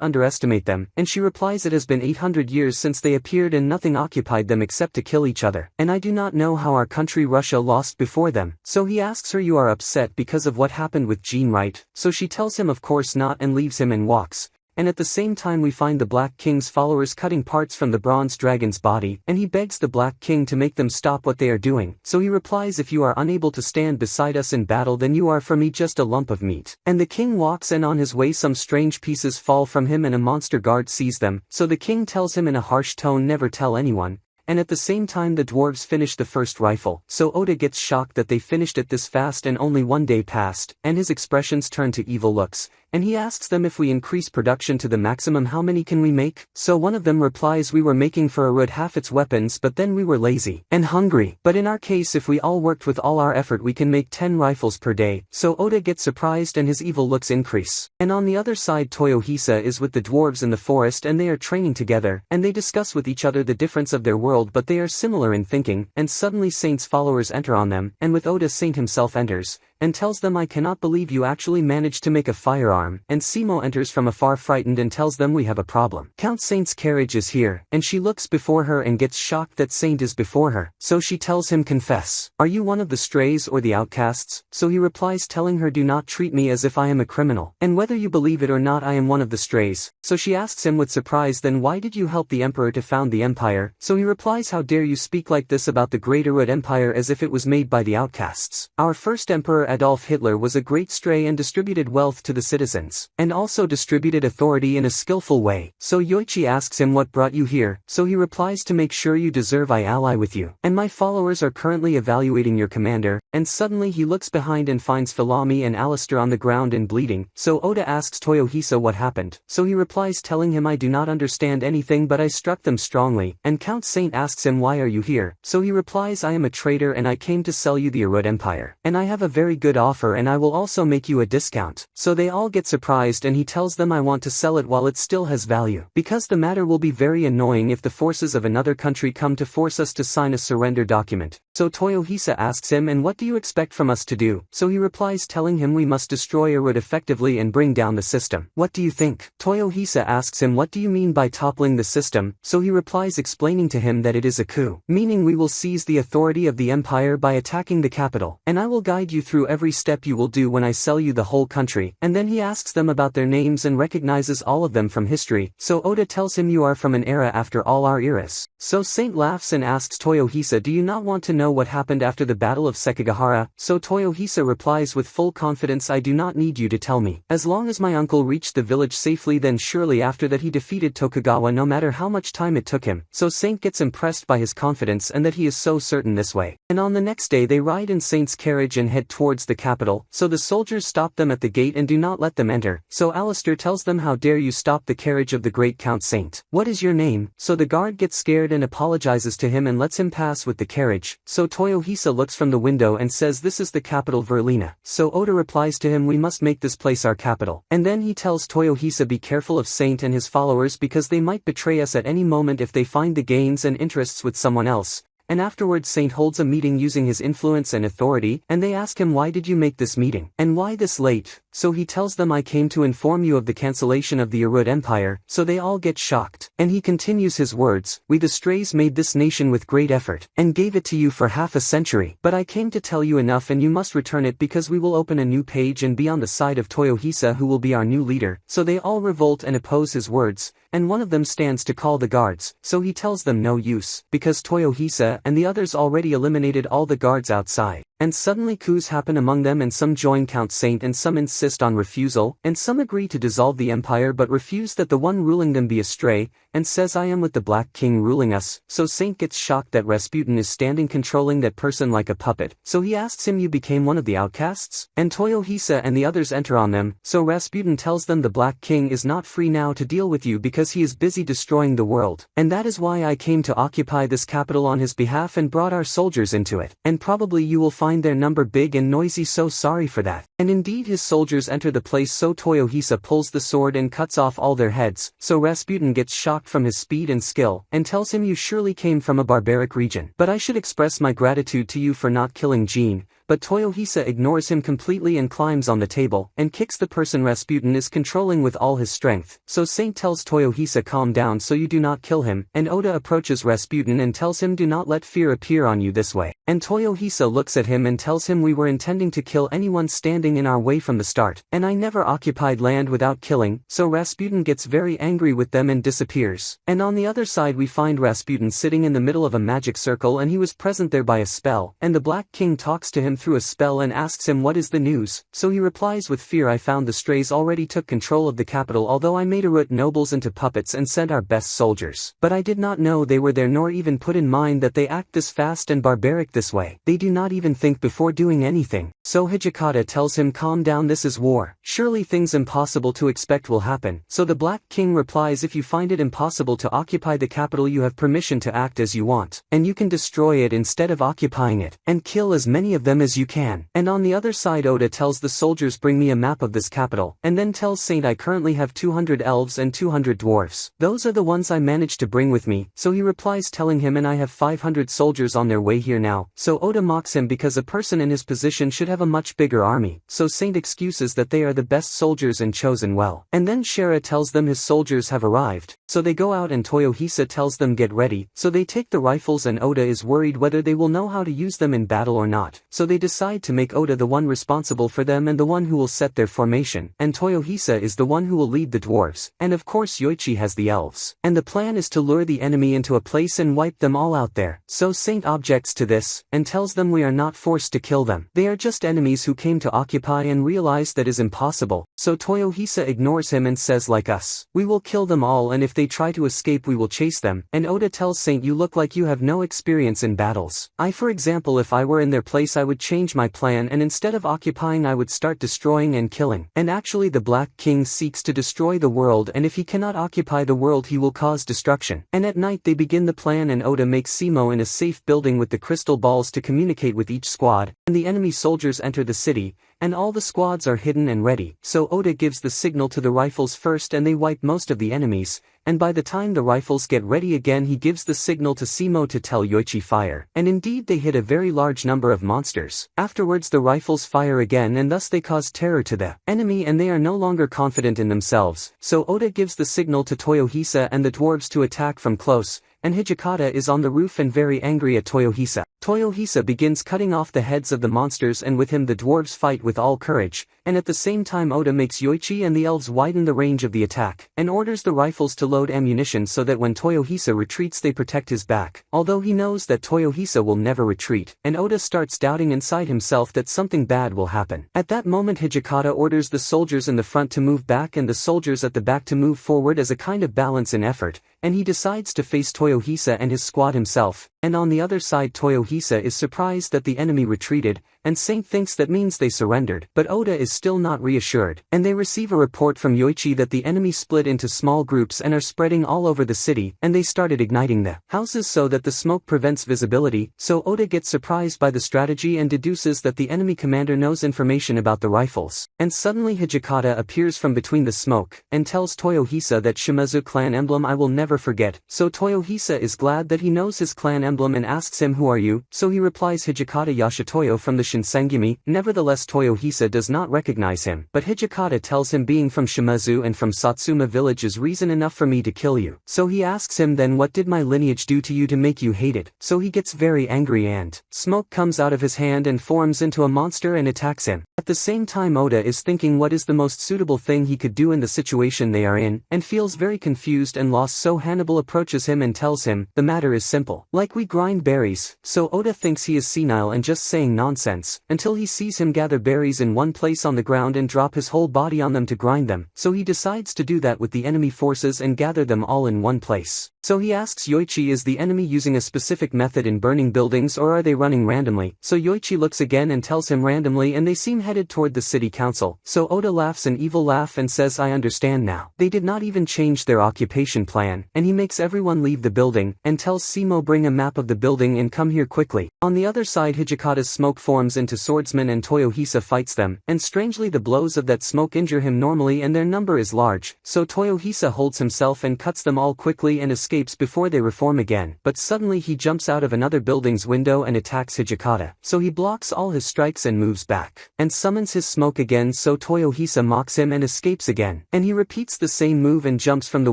underestimate them, and she replies it has been 800 200 years since they appeared and nothing occupied them except to kill each other. And I do not know how our country Russia lost before them. So he asks her, you are upset because of what happened with Jean, right? So she tells him of course not and leaves him and walks. And at the same time we find the Black King's followers cutting parts from the bronze dragon's body, and he begs the Black King to make them stop what they are doing. So he replies, if you are unable to stand beside us in battle then you are for me just a lump of meat. And the king walks, and on his way some strange pieces fall from him and a monster guard sees them. So the king tells him in a harsh tone, never tell anyone. And at the same time the dwarves finish the first rifle, so Oda gets shocked that they finished it this fast and only 1 day passed, and his expressions turn to evil looks. And he asks them, if we increase production to the maximum how many can we make? So one of them replies, we were making for a root half its weapons but then we were lazy and hungry. But in our case if we all worked with all our effort we can make 10 rifles per day. So Oda gets surprised and his evil looks increase. And on the other side Toyohisa is with the dwarves in the forest and they are training together, and they discuss with each other the difference of their world but they are similar in thinking, and suddenly Saint's followers enter on them, and with Oda Saint himself enters, and tells them, I cannot believe you actually managed to make a firearm, and Simo enters from afar frightened and tells them we have a problem. Count Saint's carriage is here, and she looks before her and gets shocked that Saint is before her, so she tells him, confess. Are you one of the strays or the outcasts? So he replies telling her, do not treat me as if I am a criminal, and whether you believe it or not I am one of the strays. So she asks him with surprise, then why did you help the emperor to found the empire? So he replies, how dare you speak like this about the Great Arud Empire as if it was made by the outcasts. Our first emperor Adolf Hitler was a great stray and distributed wealth to the citizens, and also distributed authority in a skillful way. So Yoichi asks him, what brought you here? So he replies, to make sure you deserve I ally with you, and my followers are currently evaluating your commander. And suddenly he looks behind and finds Philami and Alistair on the ground and bleeding. So Oda asks Toyohisa what happened. So he replies telling him, I do not understand anything but I struck them strongly. And Count Saint asks him, why are you here? So he replies, I am a trader and I came to sell you the Arud Empire, and I have a very good offer and I will also make you a discount. So they all get surprised and he tells them, I want to sell it while it still has value, because the matter will be very annoying if the forces of another country come to force us to sign a surrender document. So Toyohisa asks him, and what do you expect from us to do? So he replies telling him we must destroy Arud effectively and bring down the system. What do you think? Toyohisa asks him, what do you mean by toppling the system? So he replies explaining to him that it is a coup, meaning we will seize the authority of the empire by attacking the capital, and I will guide you through every step you will do when I sell you the whole country. And then he asks them about their names and recognizes all of them from history. So Oda tells him, you are from an era after all our eras. So Saint laughs and asks Toyohisa, do you not want to know what happened after the battle of Sekigahara? So Toyohisa replies with full confidence, I do not need you to tell me. As long as my uncle reached the village safely, then surely after that he defeated Tokugawa no matter how much time it took him. So Saint gets impressed by his confidence and that he is so certain this way. And on the next day they ride in Saint's carriage and head towards the capital. So the soldiers stop them at the gate and do not let them enter. So Alistair tells them, how dare you stop the carriage of the great Count Saint? What is your name? So the guard gets scared and apologizes to him and lets him pass with the carriage. So Toyohisa looks from the window and says, this is the capital Verlina. So Oda replies to him, we must make this place our capital. And then he tells Toyohisa, be careful of Saint and his followers because they might betray us at any moment if they find the gains and interests with someone else. And afterwards Saint holds a meeting using his influence and authority, and they ask him, why did you make this meeting? And why this late? So he tells them, I came to inform you of the cancellation of the Arud Empire. So they all get shocked. And he continues his words, we the strays made this nation with great effort, and gave it to you for half a century. But I came to tell you enough and you must return it because we will open a new page and be on the side of Toyohisa who will be our new leader. So they all revolt and oppose his words, and one of them stands to call the guards. So he tells them no use, because Toyohisa and the others already eliminated all the guards outside. And suddenly coups happen among them and some join Count Saint and some insist on refusal, and some agree to dissolve the empire but refuse that the one ruling them be a stray, and says I am with the Black King ruling us. So Saint gets shocked that Rasputin is standing controlling that person like a puppet. So he asks him, you became one of the outcasts? And Toyohisa and the others enter on them. So Rasputin tells them the Black King is not free now to deal with you because he is busy destroying the world. And that is why I came to occupy this capital on his behalf and brought our soldiers into it. And probably you will find their number big and noisy, so sorry for that. And indeed his soldiers enter the place, so Toyohisa pulls the sword and cuts off all their heads. So Rasputin gets shocked from his speed and skill, and tells him, you surely came from a barbaric region. But I should express my gratitude to you for not killing Jean, but Toyohisa ignores him completely and climbs on the table, and kicks the person Rasputin is controlling with all his strength. So Saint tells Toyohisa calm down so you do not kill him, and Oda approaches Rasputin and tells him do not let fear appear on you this way. And Toyohisa looks at him and tells him we were intending to kill anyone standing in our way from the start, and I never occupied land without killing, so Rasputin gets very angry with them and disappears. And on the other side we find Rasputin sitting in the middle of a magic circle, and he was present there by a spell, and the Black King talks to him through a spell and asks him what is the news, so he replies with fear I found the strays already took control of the capital, although I made Urut nobles into puppets and sent our best soldiers. But I did not know they were there, nor even put in mind that they act this fast and barbaric this way. They do not even think before doing anything. So Hijikata tells him calm down, this is war. Surely things impossible to expect will happen. So the Black King replies if you find it impossible to occupy the capital you have permission to act as you want, and you can destroy it instead of occupying it, and kill as many of them as you can. And on the other side Oda tells the soldiers bring me a map of this capital, and then tells Saint I currently have 200 elves and 200 dwarfs. Those are the ones I managed to bring with me. So he replies telling him and I have 500 soldiers on their way here now. So Oda mocks him because a person in his position should have a much bigger army. So Saint excuses that they are the best soldiers and chosen well. And then Shera tells them his soldiers have arrived. So they go out and Toyohisa tells them get ready. So they take the rifles and Oda is worried whether they will know how to use them in battle or not. So they decide to make Oda the one responsible for them and the one who will set their formation. And Toyohisa is the one who will lead the dwarves. And of course Yoichi has the elves. And the plan is to lure the enemy into a place and wipe them all out there. So Saint objects to this, and tells them we are not forced to kill them. They are just enemies who came to occupy and realize that is impossible. So Toyohisa ignores him and says like us, we will kill them all, and if they try to escape we will chase them. And Oda tells Saint you look like you have no experience in battles. For example if I were in their place I would change my plan, and instead of occupying I would start destroying and killing. And actually the Black King seeks to destroy the world, and if he cannot occupy the world he will cause destruction. And at night they begin the plan and Oda makes Simo in a safe building with the crystal balls to communicate with each squad, and the enemy soldiers enter the city, and all the squads are hidden and ready. So Oda gives the signal to the rifles first and they wipe most of the enemies, and by the time the rifles get ready again he gives the signal to Simo to tell Yoichi fire, and indeed they hit a very large number of monsters. Afterwards the rifles fire again and thus they cause terror to the enemy and they are no longer confident in themselves. So Oda gives the signal to Toyohisa and the dwarves to attack from close, and Hijikata is on the roof and very angry at Toyohisa. Toyohisa begins cutting off the heads of the monsters and with him the dwarves fight with all courage, and at the same time Oda makes Yoichi and the elves widen the range of the attack, and orders the rifles to load ammunition so that when Toyohisa retreats they protect his back, although he knows that Toyohisa will never retreat, and Oda starts doubting inside himself that something bad will happen. At that moment Hijikata orders the soldiers in the front to move back and the soldiers at the back to move forward as a kind of balance in effort, and he decides to face Toyohisa and his squad himself, and on the other side Toyohisa is surprised that the enemy retreated, and Saint thinks that means they surrendered, but Oda is still not reassured, and they receive a report from Yoichi that the enemy split into small groups and are spreading all over the city, and they started igniting the houses so that the smoke prevents visibility. So Oda gets surprised by the strategy and deduces that the enemy commander knows information about the rifles, and suddenly Hijikata appears from between the smoke, and tells Toyohisa that Shimazu clan emblem I will never forget. So Toyohisa is glad that he knows his clan emblem and asks him who are you, so he replies Hijikata Yashitoyo from the Shinsengumi. Nevertheless Toyohisa does not recognize him, but Hijikata tells him being from Shimazu and from Satsuma village is reason enough for me to kill you. So he asks him then what did my lineage do to you to make you hate it? So he gets very angry and smoke comes out of his hand and forms into a monster and attacks him. At the same time Oda is thinking what is the most suitable thing he could do in the situation they are in, and feels very confused and lost, so Hannibal approaches him and tells him, the matter is simple. Like we grind berries. So Oda thinks he is senile and just saying nonsense, until he sees him gather berries in one place on the ground and drop his whole body on them to grind them. So he decides to do that with the enemy forces and gather them all in one place. So he asks Yoichi is the enemy using a specific method in burning buildings or are they running randomly? So Yoichi looks again and tells him randomly, and they seem headed toward the city council. So Oda laughs an evil laugh and says I understand now. They did not even change their occupation plan, and he makes everyone leave the building, and tells Simo bring a map of the building and come here quickly. On the other side Hijikata's smoke forms changes into swordsmen and Toyohisa fights them, and strangely the blows of that smoke injure him normally and their number is large, so Toyohisa holds himself and cuts them all quickly and escapes before they reform again, but suddenly he jumps out of another building's window and attacks Hijikata, so he blocks all his strikes and moves back, and summons his smoke again so Toyohisa mocks him and escapes again, and he repeats the same move and jumps from the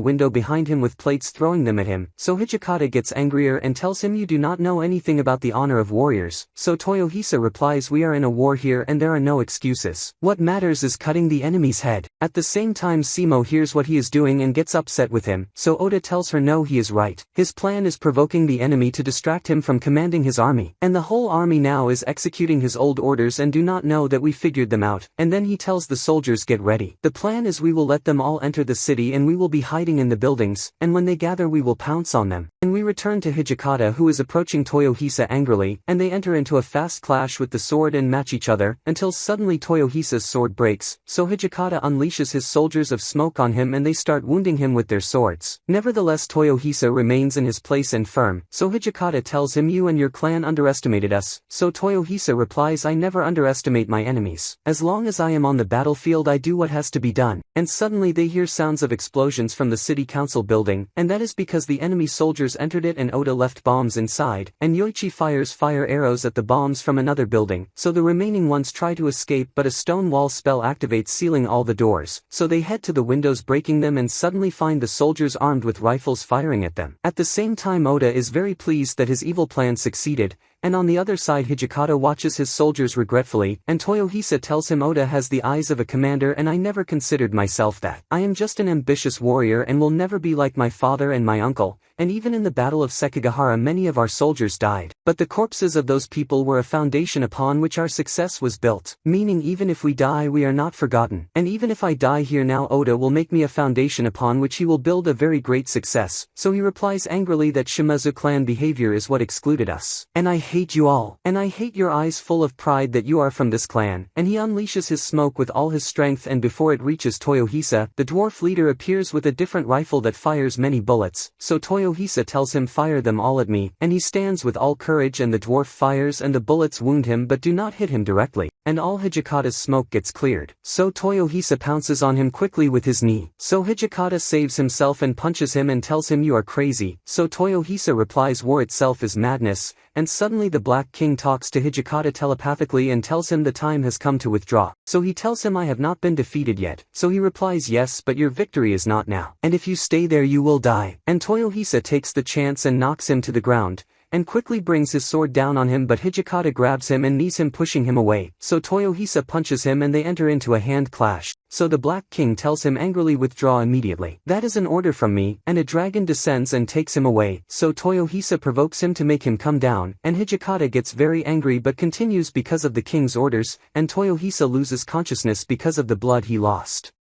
window behind him with plates throwing them at him, so Hijikata gets angrier and tells him you do not know anything about the honor of warriors, so Toyohisa replies we are in a war here and there are no excuses. What matters is cutting the enemy's head. At the same time Simo hears what he is doing and gets upset with him, so Oda tells her no he is right. His plan is provoking the enemy to distract him from commanding his army, and the whole army now is executing his old orders and do not know that we figured them out, and then he tells the soldiers get ready. The plan is we will let them all enter the city and we will be hiding in the buildings, and when they gather we will pounce on them. And we return to Hijikata who is approaching Toyohisa angrily, and they enter into a fast clash with the sword and match each other, until suddenly Toyohisa's sword breaks, so Hijikata unleashes his soldiers of smoke on him and they start wounding him with their swords. Nevertheless Toyohisa remains in his place and firm, so Hijikata tells him you and your clan underestimated us, so Toyohisa replies I never underestimate my enemies. As long as I am on the battlefield I do what has to be done. And suddenly they hear sounds of explosions from the city council building, and that is because the enemy soldiers entered it and Oda left bombs inside, and Yoichi fires fire arrows at the bombs from another building, so the remaining ones try to escape but a stone wall spell activates sealing all the doors, so they head to the windows breaking them and suddenly find the soldiers armed with rifles firing at them. At the same time Oda is very pleased that his evil plan succeeded, and on the other side Hijikata watches his soldiers regretfully, and Toyohisa tells him Oda has the eyes of a commander and I never considered myself that. I am just an ambitious warrior and will never be like my father and my uncle, and even in the battle of Sekigahara many of our soldiers died, but the corpses of those people were a foundation upon which our success was built, meaning even if we die we are not forgotten, and even if I die here now Oda will make me a foundation upon which he will build a very great success, so he replies angrily that Shimazu clan behavior is what excluded us, and I hate you all, and I hate your eyes full of pride that you are from this clan, and he unleashes his smoke with all his strength and before it reaches Toyohisa, the dwarf leader appears with a different rifle that fires many bullets, so Toyohisa tells him fire them all at me, and he stands with all courage and the dwarf fires and the bullets wound him but do not hit him directly, and all Hijikata's smoke gets cleared, so Toyohisa pounces on him quickly with his knee, so Hijikata saves himself and punches him and tells him you are crazy, so Toyohisa replies war itself is madness, and suddenly the Black King talks to Hijikata telepathically and tells him the time has come to withdraw, so he tells him I have not been defeated yet, so he replies yes but your victory is not now, and if you stay there you will die, and Toyohisa takes the chance and knocks him to the ground, and quickly brings his sword down on him but Hijikata grabs him and knees him pushing him away, so Toyohisa punches him and they enter into a hand clash, so the Black King tells him angrily withdraw immediately. That is an order from me, and a dragon descends and takes him away, so Toyohisa provokes him to make him come down, and Hijikata gets very angry but continues because of the king's orders, and Toyohisa loses consciousness because of the blood he lost.